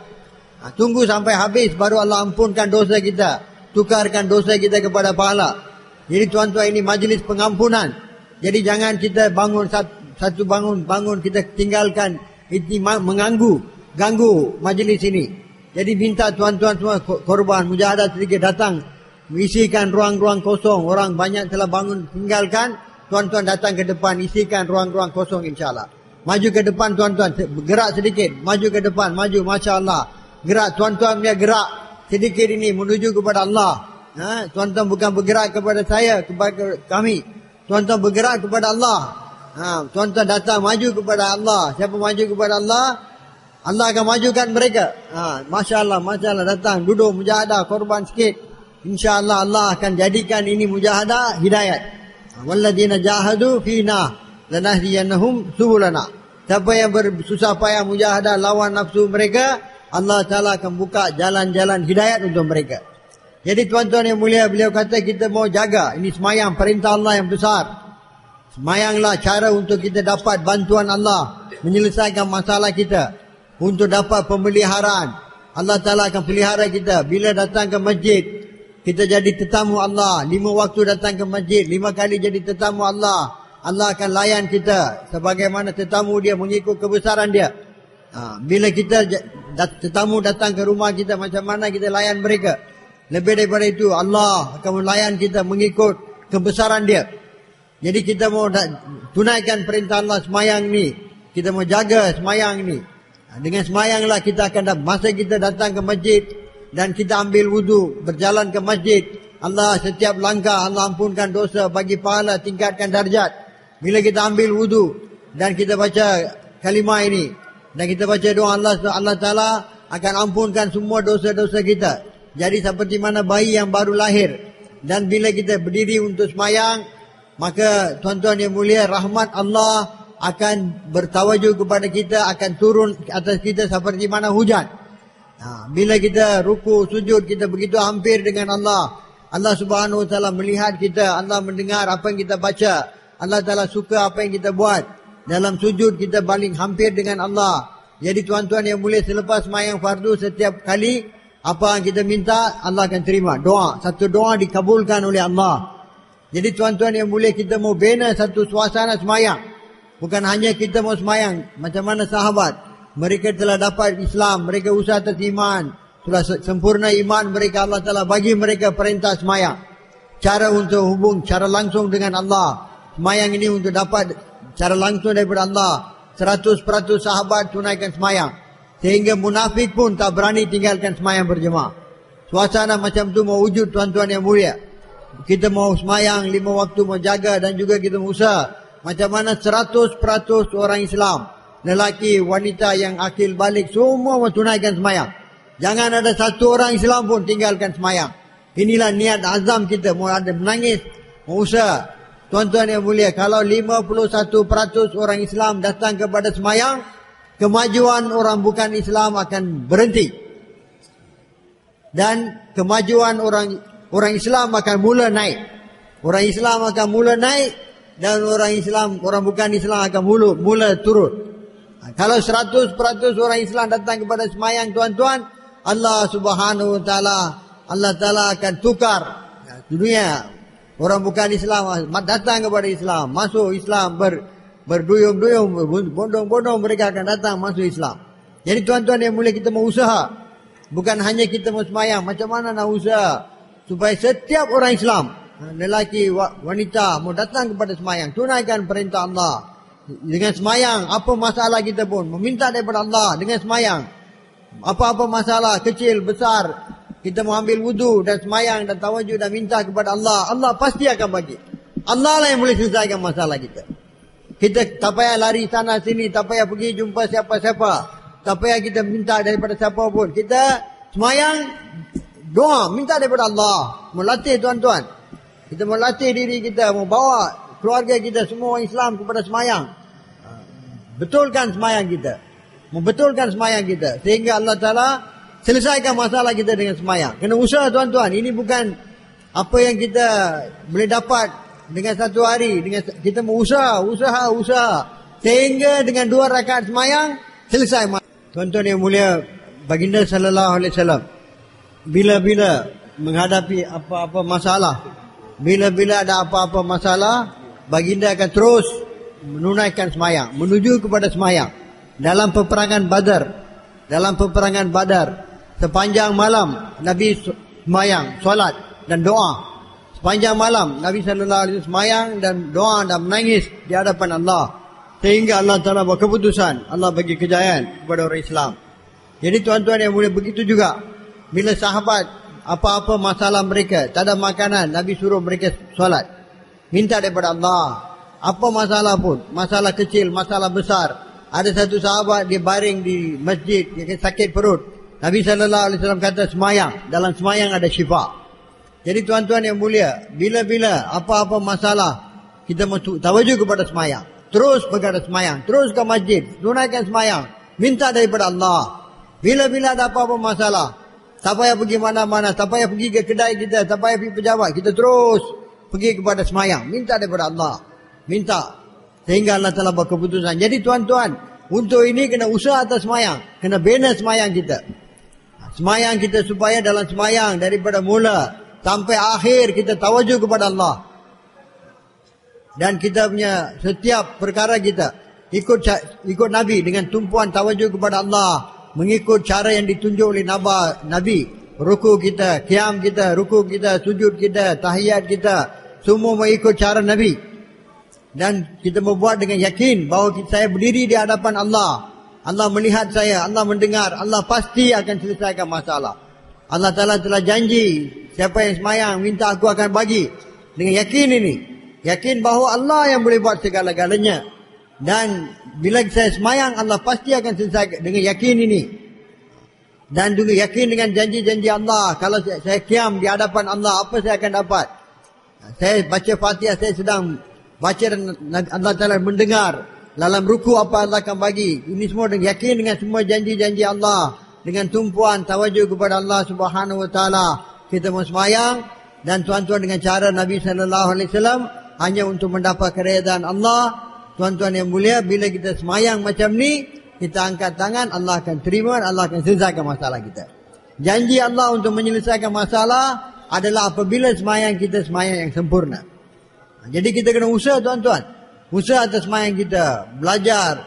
Tunggu sampai habis baru Allah ampunkan dosa kita. Tukarkan dosa kita kepada pahala. Jadi tuan-tuan, ini majlis pengampunan. Jadi jangan kita bangun satu bangun kita tinggalkan. Ini ganggu majlis ini. Jadi minta tuan-tuan semua korban, mujahadah sedikit datang. Isikan ruang-ruang kosong. Orang banyak telah bangun tinggalkan. Tuan-tuan datang ke depan, isikan ruang-ruang kosong insyaAllah. Maju ke depan tuan-tuan, gerak sedikit. Maju ke depan, maju, Masya Allah. Gerak, tuan-tuan punya gerak sedikit ini menuju kepada Allah. Tuan-tuan bukan bergerak kepada saya, kepada kami. Tuan-tuan bergerak kepada Allah. Tuan-tuan datang, maju kepada Allah. Siapa maju kepada Allah, Allah akan majukan mereka. Masya Allah, datang, duduk, mujahadah, korban sikit. InsyaAllah Allah akan jadikan ini mujahadah hidayat. Walladzina jahadu fina lanahdiyannahum subulana. Siapa yang bersusah payah mujahadah lawan nafsu mereka, Allah Ta'ala akan buka jalan-jalan hidayat untuk mereka. Jadi tuan-tuan yang mulia, beliau kata kita mau jaga. Ini semayang, perintah Allah yang besar. Semayanglah cara untuk kita dapat bantuan Allah, menyelesaikan masalah kita, untuk dapat pemeliharaan. Allah Ta'ala akan pelihara kita. Bila datang ke masjid, kita jadi tetamu Allah. 5 waktu datang ke masjid, 5 kali jadi tetamu Allah. Allah akan layan kita sebagaimana tetamu dia mengikut kebesaran dia. Bila kita tetamu datang ke rumah kita, macam mana kita layan mereka. Lebih daripada itu, Allah akan melayan kita mengikut kebesaran dia. Jadi kita mau tunaikan perintah Allah semayang ni. Kita mau jaga semayang ni. Dengan semayanglah kita akan masa kita datang ke masjid dan kita ambil wudu, berjalan ke masjid, Allah setiap langkah Allah ampunkan dosa, bagi pahala, tingkatkan darjat. Bila kita ambil wudu dan kita baca kalimah ini dan kita baca doa Allah Ta'ala akan ampunkan semua dosa-dosa kita. Jadi seperti mana bayi yang baru lahir. Dan bila kita berdiri untuk semayang, maka tuan-tuan yang mulia, rahmat Allah akan bertawajuh kepada kita, akan turun atas kita seperti mana hujan. Bila kita ruku, sujud, kita begitu hampir dengan Allah. Allah Subhanahu Wa Ta'ala melihat kita, Allah mendengar apa yang kita baca. Allah Ta'ala suka apa yang kita buat. Dalam sujud kita paling hampir dengan Allah. Jadi tuan-tuan yang mulia, selepas semayang fardu, setiap kali apa yang kita minta, Allah akan terima. Doa, satu doa dikabulkan oleh Allah. Jadi tuan-tuan yang mulia, kita mau bina satu suasana semayang. Bukan hanya kita mau semayang. Macam mana sahabat, mereka telah dapat Islam, mereka usaha atas iman, sudah sempurna iman mereka, Allah Ta'ala bagi mereka perintah semayang. Cara untuk hubung, cara langsung dengan Allah. Semayang ini untuk dapat cara langsung daripada Allah. 100% sahabat tunaikan semayang. Sehingga munafik pun tak berani tinggalkan semayang berjemaah. Suasana macam tu mau wujud tuan-tuan yang mulia. kita mau semayang 5 waktu, mau jaga dan juga kita mau usaha. Macam mana 100% orang Islam, lelaki, wanita yang akil balik, semua mau tunaikan semayang. Jangan ada satu orang Islam pun tinggalkan semayang. Inilah niat azam kita, mau ada menangis, mau usaha. Tuan-tuan yang mulia, kalau 51% orang Islam datang kepada semayang, kemajuan orang bukan Islam akan berhenti. Dan kemajuan orang Islam akan mula naik. Orang Islam akan mula naik dan orang bukan Islam akan mula turun. Kalau 100% orang Islam datang kepada semayang, tuan-tuan, Allah Subhanahu wa taala, Allah Taala akan tukar dunia. Orang bukan Islam datang kepada Islam, masuk Islam, berduyung-duyung, bondong-bondong mereka akan datang masuk Islam. Jadi tuan-tuan yang mulia, kita mau usaha. Bukan hanya kita mau semayang, macam mana nak usaha supaya setiap orang Islam, lelaki, wanita, mau datang kepada semayang, tunaikan perintah Allah. Dengan semayang, apa masalah kita pun, meminta daripada Allah dengan semayang. Apa-apa masalah, kecil, besar, kita mau ambil wudu dan semayang dan tawajuh dan minta kepada Allah, Allah pasti akan bagi. Allah lah yang boleh selesaikan masalah kita. Kita tak payah lari sana sini, tak payah pergi jumpa siapa-siapa, tak payah kita minta daripada siapa pun. Kita semayang, doa, minta daripada Allah. Melatih tuan-tuan. Kita melatih diri kita, mau bawa keluarga kita, semua orang Islam kepada semayang. Betulkan semayang kita. Membetulkan semayang kita. Sehingga Allah Ta'ala selesaikan masalah kita dengan semayang. Kena usaha tuan-tuan. Ini bukan apa yang kita boleh dapat dengan satu hari. Kita mau usaha. Sehingga dengan 2 rakaat semayang, selesai masalah. Tuan-tuan yang mulia, baginda sallallahu alaihi wasallam bila-bila menghadapi apa-apa masalah, bila-bila ada apa-apa masalah, baginda akan terus menunaikan semayang, menuju kepada semayang. Dalam peperangan Badar, sepanjang malam Nabi semayang, solat dan doa. Sepanjang malam Nabi sallallahu alaihi wasallam semayang dan doa dan menangis di hadapan Allah. Sehingga Allah Ta'ala berkeputusan, Allah bagi kejayaan kepada orang Islam. Jadi tuan-tuan yang mulia, begitu juga bila sahabat apa-apa masalah mereka, tak ada makanan, Nabi suruh mereka solat, minta daripada Allah. Apa masalah pun, masalah kecil, masalah besar. Ada satu sahabat, dia baring di masjid, dia sakit perut. Nabi SAW kata semayang, dalam semayang ada syifa. Jadi tuan-tuan yang mulia, bila-bila apa-apa masalah, kita tawajuh kepada semayang. Terus berada semayang, terus ke masjid, tunaikan semayang, minta daripada Allah. Bila-bila ada apa-apa masalah, tak payah pergi mana-mana, tak payah pergi ke kedai kita, tak payah pergi pejabat, kita terus pergi kepada semayang, minta daripada Allah. Minta, sehingga Allah telah berkeputusan. Jadi tuan-tuan, untuk ini kena usaha atas semayang, kena bina semayang kita. Semayang kita supaya dalam semayang, daripada mula sampai akhir kita tawajuh kepada Allah. Dan kita punya setiap perkara kita ikut Nabi dengan tumpuan tawajuh kepada Allah, mengikut cara yang ditunjuk oleh Nabi. Ruku kita, qiyam kita, ruku kita, sujud kita, tahiyat kita, semua mengikut cara Nabi. Dan kita membuat dengan yakin bahawa saya berdiri di hadapan Allah. Allah melihat saya, Allah mendengar, Allah pasti akan selesaikan masalah. Allah Ta'ala telah janji, siapa yang semayang minta aku akan bagi. Dengan yakin ini, yakin bahawa Allah yang boleh buat segala-galanya. Dan bila saya semayang, Allah pasti akan selesai dengan yakin ini. Dan juga yakin dengan janji-janji Allah. Kalau saya qiyam di hadapan Allah, apa saya akan dapat? Saya baca Fatihah, saya sedang baca dan Allah Ta'ala mendengar. Dalam ruku apa Allah akan bagi. Ini semua dengan yakin dengan semua janji-janji Allah. Dengan tumpuan tawajuh kepada Allah Subhanahu wa Ta'ala. Kita mau semayang. Dan tuan-tuan dengan cara Nabi SAW, hanya untuk mendapat keredaan Allah. Tuan-tuan yang mulia, bila kita semayang macam ni, kita angkat tangan, Allah akan terima, Allah akan selesaikan masalah kita. Janji Allah untuk menyelesaikan masalah adalah apabila semayang kita semayang yang sempurna. Jadi kita kena usaha tuan-tuan. Usaha atas semayang kita, belajar,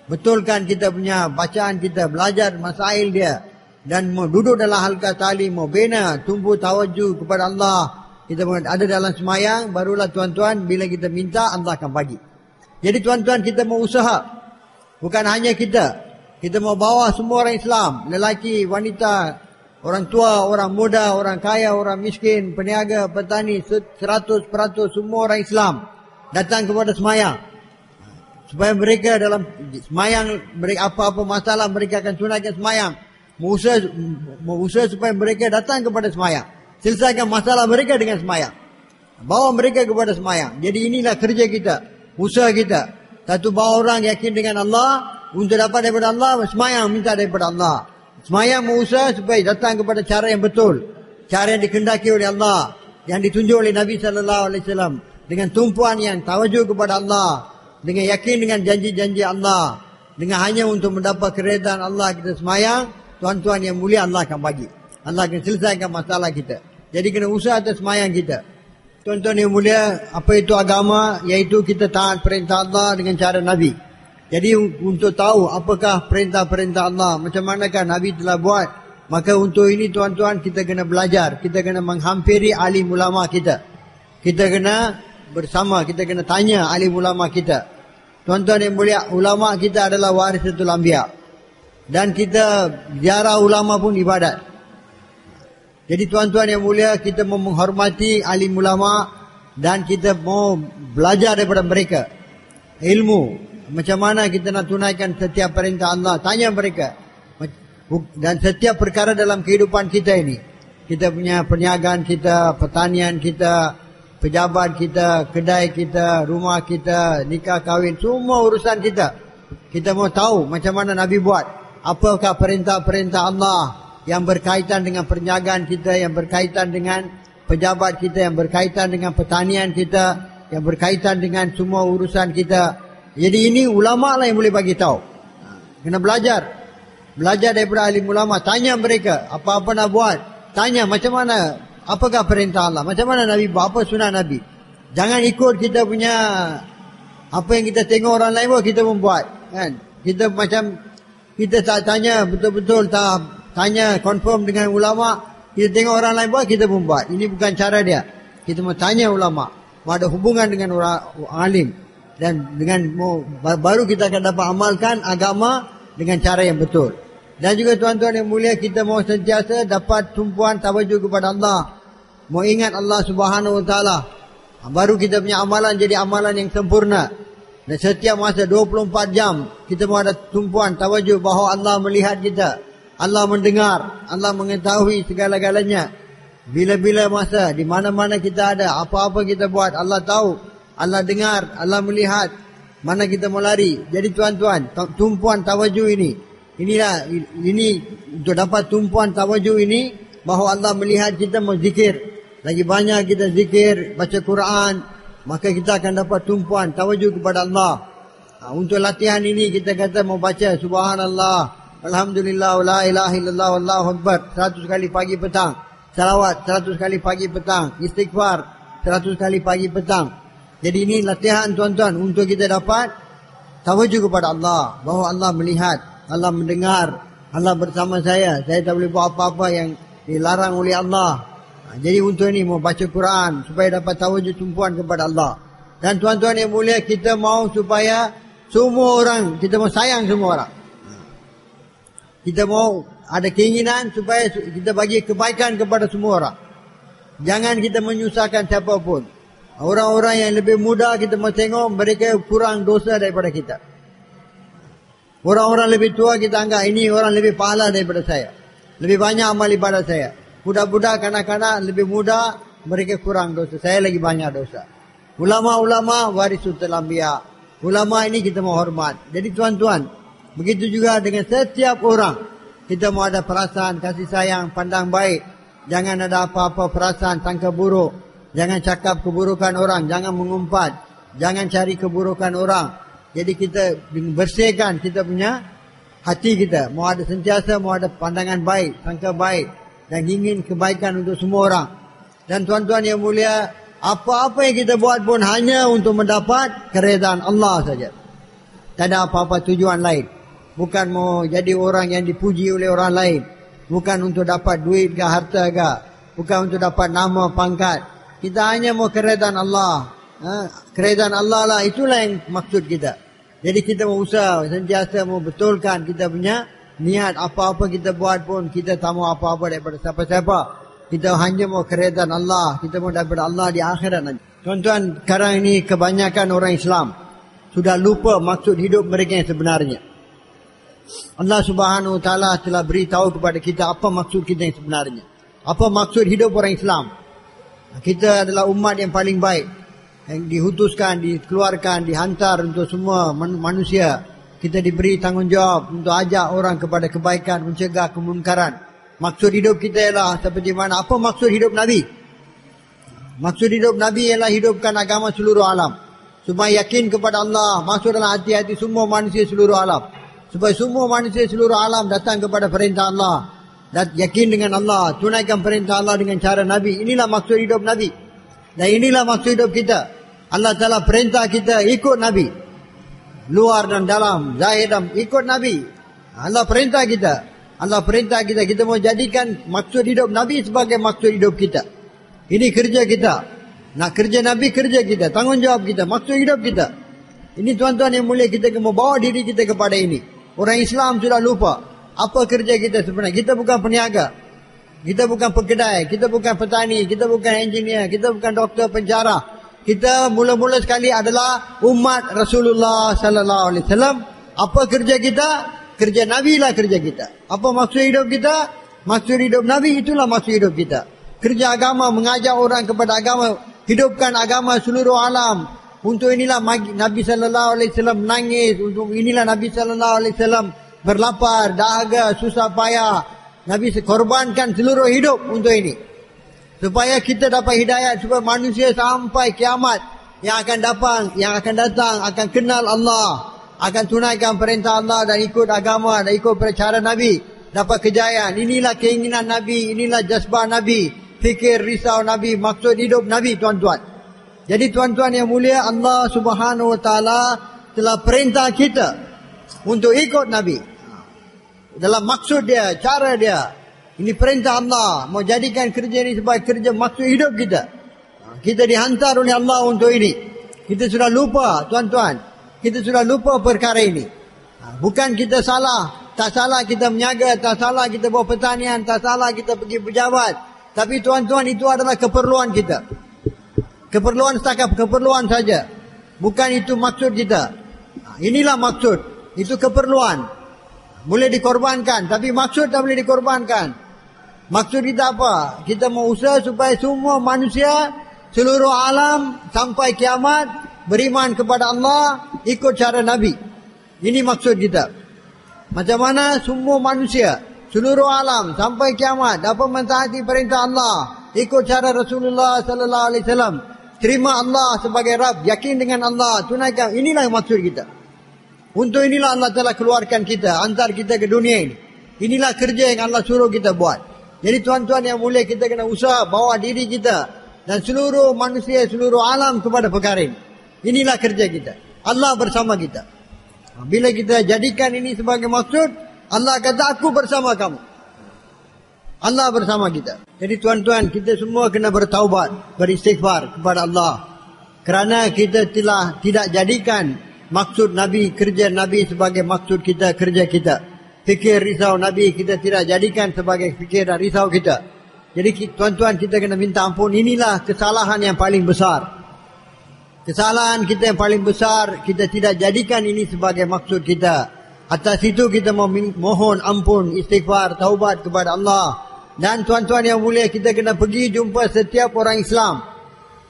betulkan kita punya bacaan kita, belajar masail dia. Dan mau duduk dalam halqa ta'lim, mau bina, tumbuh tawajuh kepada Allah. Kita ada dalam semayang, barulah tuan-tuan bila kita minta, Allah akan bagi. Jadi tuan-tuan, kita mau usaha. Bukan hanya kita. Kita mau bawa semua orang Islam, lelaki, wanita, Orang tua, orang muda, orang kaya, orang miskin, peniaga, petani, 100% semua orang Islam datang kepada semayang. Supaya mereka dalam semayang, mereka apa-apa masalah mereka akan tunaikan semayang. Berusaha supaya mereka datang kepada semayang. Selesaikan masalah mereka dengan semayang. Bawa mereka kepada semayang. Jadi inilah kerja kita, usaha kita. Satu, bawa orang yakin dengan Allah. Untuk dapat daripada Allah, semayang minta daripada Allah. Semayang berusaha supaya datang kepada cara yang betul, cara yang dikehendaki oleh Allah, yang ditunjuk oleh Nabi SAW, dengan tumpuan yang tawajuh kepada Allah, dengan yakin dengan janji-janji Allah, dengan hanya untuk mendapat keredaan Allah kita semayang. Tuan-tuan yang mulia, Allah akan bagi, Allah akan selesaikan masalah kita. Jadi kena usaha atas semayang kita. Tuan-tuan yang mulia, apa itu agama? Iaitu kita taat perintah Allah dengan cara Nabi. Jadi untuk tahu apakah perintah-perintah Allah, macam manakah Nabi telah buat, maka untuk ini tuan-tuan kita kena belajar, kita kena menghampiri alim ulama kita. Kita kena bersama, kita kena tanya alim ulama kita. Tuan-tuan yang mulia, ulama kita adalah warisatul anbiya. Dan kita ziarah ulama pun ibadat. Jadi tuan-tuan yang mulia, kita mau menghormati alim ulama dan kita mau belajar daripada mereka ilmu. Macam mana kita nak tunaikan setiap perintah Allah, tanya mereka. Dan setiap perkara dalam kehidupan kita ini, kita punya perniagaan kita, pertanian kita, pejabat kita, kedai kita, rumah kita, nikah kahwin, semua urusan kita. Kita mau tahu macam mana Nabi buat. Apakah perintah-perintah Allah yang berkaitan dengan perniagaan kita, yang berkaitan dengan pejabat kita, yang berkaitan dengan pertanian kita, yang berkaitan dengan semua urusan kita. Jadi ini ulama lah yang boleh bagi tahu. Kena belajar. Belajar daripada alim ulama. Tanya mereka apa-apa nak buat. Tanya macam mana, apakah perintah Allah, macam mana Nabi buat, apa sunnah Nabi. Jangan ikut kita punya, apa yang kita tengok orang lain buat, kita pun buat, kan? Kita macam, kita tak tanya betul-betul, tak tanya confirm dengan ulama. Kita tengok orang lain buat, kita pun buat. Ini bukan cara dia. Kita mau tanya ulama, mau ada hubungan dengan orang alim. Dan dengan baru kita akan dapat amalkan agama dengan cara yang betul. Dan juga tuan-tuan yang mulia, kita mau sentiasa dapat tumpuan tawajuh kepada Allah. Mau ingat Allah Subhanahu Wa Taala. Baru kita punya amalan jadi amalan yang sempurna. Dan setiap masa 24 jam kita mau ada tumpuan tawajuh bahawa Allah melihat kita, Allah mendengar, Allah mengetahui segala-galanya. Bila-bila masa, di mana-mana kita ada, apa-apa kita buat, Allah tahu. Allah dengar, Allah melihat mana kita mau lari. Jadi tuan-tuan, tumpuan tawajuh ini, ini untuk dapat tumpuan tawajuh ini, bahawa Allah melihat kita mau zikir. Lagi banyak kita zikir, baca Quran, maka kita akan dapat tumpuan tawajuh kepada Allah. Untuk latihan ini kita kata mau baca Subhanallah, Alhamdulillah, la ilaha illallah, wallahu akbar 100 kali pagi petang. Salawat 100 kali pagi petang. Istighfar 100 kali pagi petang. Jadi ini latihan tuan-tuan untuk kita dapat tawajuh kepada Allah, bahawa Allah melihat, Allah mendengar, Allah bersama saya tak boleh buat apa-apa yang dilarang oleh Allah. Jadi untuk ini mau baca Quran supaya dapat tawajuh tumpuan kepada Allah. Dan tuan-tuan yang mulia, kita mau supaya semua orang, kita mau sayang semua orang. Kita mau ada keinginan supaya kita bagi kebaikan kepada semua orang. Jangan kita menyusahkan siapapun. Orang-orang yang lebih muda kita mau tengok mereka kurang dosa daripada kita. Orang-orang lebih tua kita anggap ini orang lebih pahala daripada saya, lebih banyak amal ibadat saya. Budak-budak, kanak-kanak lebih muda, mereka kurang dosa, saya lagi banyak dosa. Ulama-ulama warisatul anbiya. Ulama ini kita mau hormat. Jadi tuan-tuan, begitu juga dengan setiap orang, kita mau ada perasaan kasih sayang, pandang baik. Jangan ada apa-apa perasaan sangka buruk. Jangan cakap keburukan orang, jangan mengumpat, jangan cari keburukan orang. Jadi kita bersihkan kita punya hati kita. Mau ada sentiasa, mau ada pandangan baik, sangka baik, dan ingin kebaikan untuk semua orang. Dan tuan-tuan yang mulia, apa-apa yang kita buat pun hanya untuk mendapat keredaan Allah saja. Tak ada apa-apa tujuan lain. Bukan mau jadi orang yang dipuji oleh orang lain. Bukan untuk dapat duit ke harta ke. Bukan untuk dapat nama, pangkat. Kita hanya mau keredaan Allah. Keredaan Allah lah, itulah yang maksud kita. Jadi kita mau usaha, sentiasa mau betulkan kita punya niat apa-apa kita buat pun kita tak mau apa-apa daripada siapa-siapa. Kita hanya mau keredaan Allah, kita mau daripada Allah di akhirat nanti. Tuan-tuan, sekarang ini kebanyakan orang Islam sudah lupa maksud hidup mereka yang sebenarnya. Allah Subhanahu Wa Taala telah beritahu kepada kita apa maksud kita yang sebenarnya. Apa maksud hidup orang Islam? Kita adalah umat yang paling baik, yang diutuskan, dikeluarkan, dihantar untuk semua manusia. Kita diberi tanggungjawab untuk ajak orang kepada kebaikan, mencegah kemunkaran. Maksud hidup kita ialah seperti mana? Apa maksud hidup Nabi? Maksud hidup Nabi ialah hidupkan agama seluruh alam, supaya yakin kepada Allah, masuk dalam hati-hati semua manusia seluruh alam, supaya semua manusia seluruh alam datang kepada perintah Allah dan yakin dengan Allah, tunaikan perintah Allah dengan cara Nabi. Inilah maksud hidup Nabi, dan inilah maksud hidup kita. Allah Ta'ala perintah kita ikut Nabi, luar dan dalam, zahir dan ikut Nabi. Allah perintah kita, kita mau jadikan maksud hidup Nabi sebagai maksud hidup kita. Ini kerja kita. Nak kerja Nabi, kerja kita, tanggungjawab kita, maksud hidup kita. Ini tuan-tuan yang mulia, kita mau bawa diri kita kepada ini. Orang Islam sudah lupa apa kerja kita sebenarnya. Kita bukan peniaga, kita bukan pekedai, kita bukan petani, kita bukan engineer, kita bukan doktor, penjara. Kita mula-mula sekali adalah umat Rasulullah sallallahu alaihi wasallam. Apa kerja kita? Kerja Nabi lah kerja kita. Apa maksud hidup kita? Maksud hidup Nabi, itulah maksud hidup kita. Kerja agama, mengajak orang kepada agama, hidupkan agama seluruh alam. Untuk inilah Nabi sallallahu alaihi wasallam menangis, untuk inilah Nabi sallallahu alaihi wasallam berlapar, dahaga, susah payah. Nabi korbankan seluruh hidup untuk ini, supaya kita dapat hidayat, supaya manusia sampai kiamat yang akan datang akan kenal Allah, akan tunaikan perintah Allah dan ikut agama dan ikut cara Nabi, dapat kejayaan. Inilah keinginan Nabi, inilah jazbah Nabi, fikir risau Nabi, maksud hidup Nabi, tuan-tuan. Jadi tuan-tuan yang mulia, Allah Subhanahu Wa Taala telah perintah kita untuk ikut Nabi dalam maksud dia, cara dia. Ini perintah Allah, mau jadikan kerja ini sebagai kerja maksud hidup kita. Kita dihantar oleh Allah untuk ini. Kita sudah lupa, tuan-tuan, kita sudah lupa perkara ini. Bukan kita salah, tak salah kita menyaga, tak salah kita buat pertanian, tak salah kita pergi pejabat. Tapi tuan-tuan, itu adalah keperluan kita. Keperluan setakat keperluan saja. Bukan itu maksud kita. Inilah maksud, itu keperluan. Boleh dikorbankan, tapi maksud tak boleh dikorbankan. Maksud kita apa? Kita mau usaha supaya semua manusia seluruh alam sampai kiamat beriman kepada Allah, ikut cara Nabi. Ini maksud kita. Macam mana semua manusia seluruh alam sampai kiamat dapat mentaati perintah Allah, ikut cara Rasulullah sallallahu alaihi wasallam, terima Allah sebagai Rabb, yakin dengan Allah, tunaikan. Inilah maksud kita. Untuk inilah Allah telah keluarkan kita, hantar kita ke dunia ini. Inilah kerja yang Allah suruh kita buat. Jadi tuan-tuan yang mulia, kita kena usaha bawa diri kita dan seluruh manusia, seluruh alam kepada perkara ini. Inilah kerja kita. Allah bersama kita. Bila kita jadikan ini sebagai maksud, Allah kata, aku bersama kamu. Allah bersama kita. Jadi tuan-tuan, kita semua kena bertaubat, beristighfar kepada Allah. Kerana kita telah tidak jadikan maksud Nabi, kerja Nabi sebagai maksud kita, kerja kita. Fikir risau Nabi kita tidak jadikan sebagai fikir dan risau kita. Jadi tuan-tuan, kita kena minta ampun. Inilah kesalahan yang paling besar. Kesalahan kita yang paling besar, kita tidak jadikan ini sebagai maksud kita. Atas itu kita mohon ampun, istighfar, taubat kepada Allah. Dan tuan-tuan yang mulia, kita kena pergi jumpa setiap orang Islam.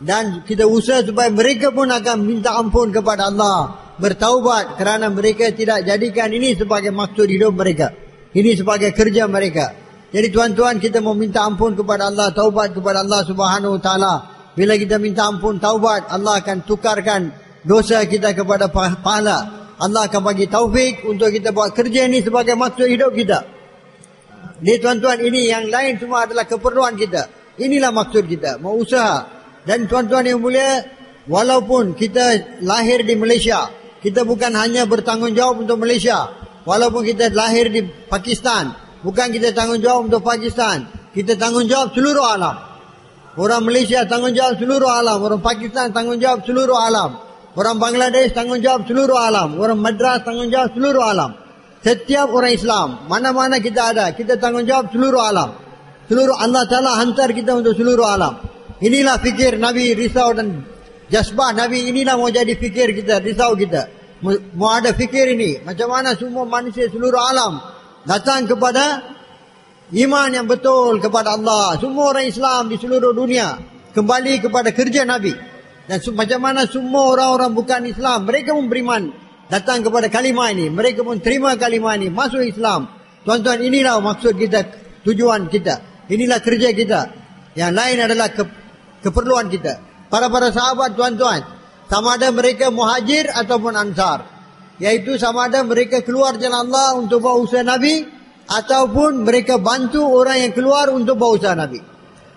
Dan kita usaha supaya mereka pun akan minta ampun kepada Allah, bertaubat, kerana mereka tidak jadikan ini sebagai maksud hidup mereka. Ini sebagai kerja mereka. Jadi tuan-tuan, kita mau minta ampun kepada Allah, taubat kepada Allah Subhanahu Wa Taala. Bila kita minta ampun, taubat, Allah akan tukarkan dosa kita kepada pahala. Allah akan bagi taufik untuk kita buat kerja ini sebagai maksud hidup kita. Jadi tuan-tuan, ini yang lain semua adalah keperluan kita. Inilah maksud kita, mau usaha. Dan tuan-tuan yang mulia, walaupun kita lahir di Malaysia, kita bukan hanya bertanggungjawab untuk Malaysia. Walaupun kita lahir di Pakistan, bukan kita tanggungjawab untuk Pakistan. Kita tanggungjawab seluruh alam. Orang Malaysia tanggungjawab seluruh alam. Orang Pakistan tanggungjawab seluruh alam. Orang Bangladesh tanggungjawab seluruh alam. Orang Madras tanggungjawab seluruh alam. Setiap orang Islam, mana-mana kita ada, kita tanggungjawab seluruh alam. Seluruh Allah Ta'ala hantar kita untuk seluruh alam. Inilah fikir Nabi risau dan jazbah Nabi, inilah mau jadi fikir kita, risau kita. Mau ada fikir ini, macam mana semua manusia seluruh alam datang kepada iman yang betul kepada Allah. Semua orang Islam di seluruh dunia kembali kepada kerja Nabi. Dan macam mana semua orang-orang bukan Islam, mereka pun beriman, datang kepada kalimah ini, mereka pun terima kalimah ini, masuk Islam. Tuan-tuan, inilah maksud kita, tujuan kita, inilah kerja kita. Yang lain adalah keperluan kita. Para sahabat, tuan-tuan, sama ada mereka muhajir ataupun ansar, yaitu sama ada mereka keluar jalan Allah untuk bawa usaha Nabi, ataupun mereka bantu orang yang keluar untuk bawa usaha Nabi.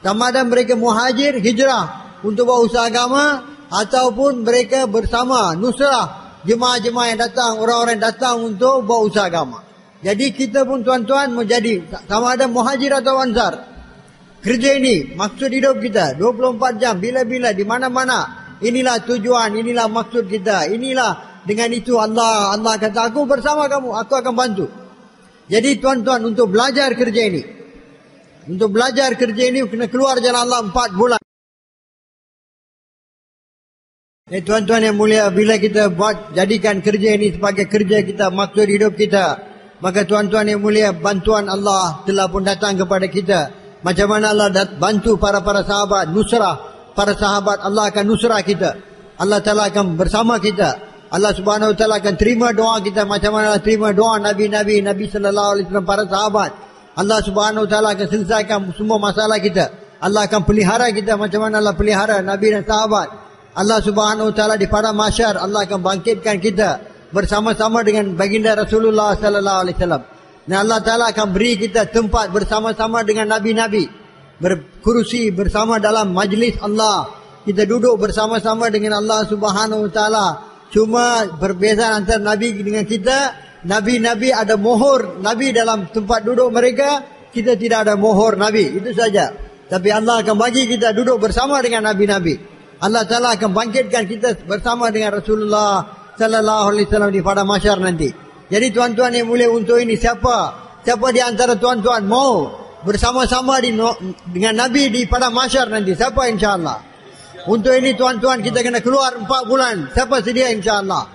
Sama ada mereka muhajir, hijrah untuk bawa usaha agama, ataupun mereka bersama nusrah jemaah-jemaah yang datang, orang-orang yang datang untuk bawa usaha agama. Jadi kita pun tuan-tuan menjadi sama ada muhajir atau ansar. Kerja ini maksud hidup kita 24 jam, bila-bila, di mana-mana. Inilah tujuan, inilah maksud kita. Inilah dengan itu Allah kata, aku bersama kamu, aku akan bantu. Jadi tuan-tuan, untuk belajar kerja ini, kena keluar jalan Allah 4 bulan. Tuan-tuan yang mulia, bila kita jadikan kerja ini sebagai kerja kita, maksud hidup kita, maka tuan-tuan yang mulia, bantuan Allah telah pun datang kepada kita. Macam mana Allah bantu para sahabat, nusrah para sahabat, Allah akan nusrah kita. Allah Ta'ala akan bersama kita. Allah Subhanahu Wa Ta'ala akan terima doa kita macam mana Allah terima doa Nabi sallallahu alaihi wasallam, para sahabat. Allah Subhanahu Wa Ta'ala akan selesaikan semua masalah kita. Allah akan pelihara kita macam mana Allah pelihara Nabi dan sahabat. Allah Subhanahu Wa Ta'ala di padang mahsyar, Allah akan bangkitkan kita bersama-sama dengan baginda Rasulullah sallallahu alaihi wasallam. Dan Allah Ta'ala akan beri kita tempat bersama-sama dengan nabi-nabi, berkursi bersama dalam majlis Allah. Kita duduk bersama-sama dengan Allah Subhanahu Wa Ta'ala. Cuma perbezaan antara Nabi dengan kita, Nabi-Nabi ada mohor Nabi dalam tempat duduk mereka, kita tidak ada mohor Nabi, itu saja. Tapi Allah akan bagi kita duduk bersama dengan Nabi-Nabi. Allah Ta'ala akan bangkitkan kita bersama dengan Rasulullah sallallahu alaihi wasallam di padang mahsyar nanti. Jadi tuan-tuan yang mulia, untuk ini siapa di antara tuan-tuan mau bersama-sama dengan Nabi di padang mahsyar nanti? Siapa insya-Allah? Untuk ini tuan-tuan, kita kena keluar 4 bulan. Siapa sedia insya-Allah?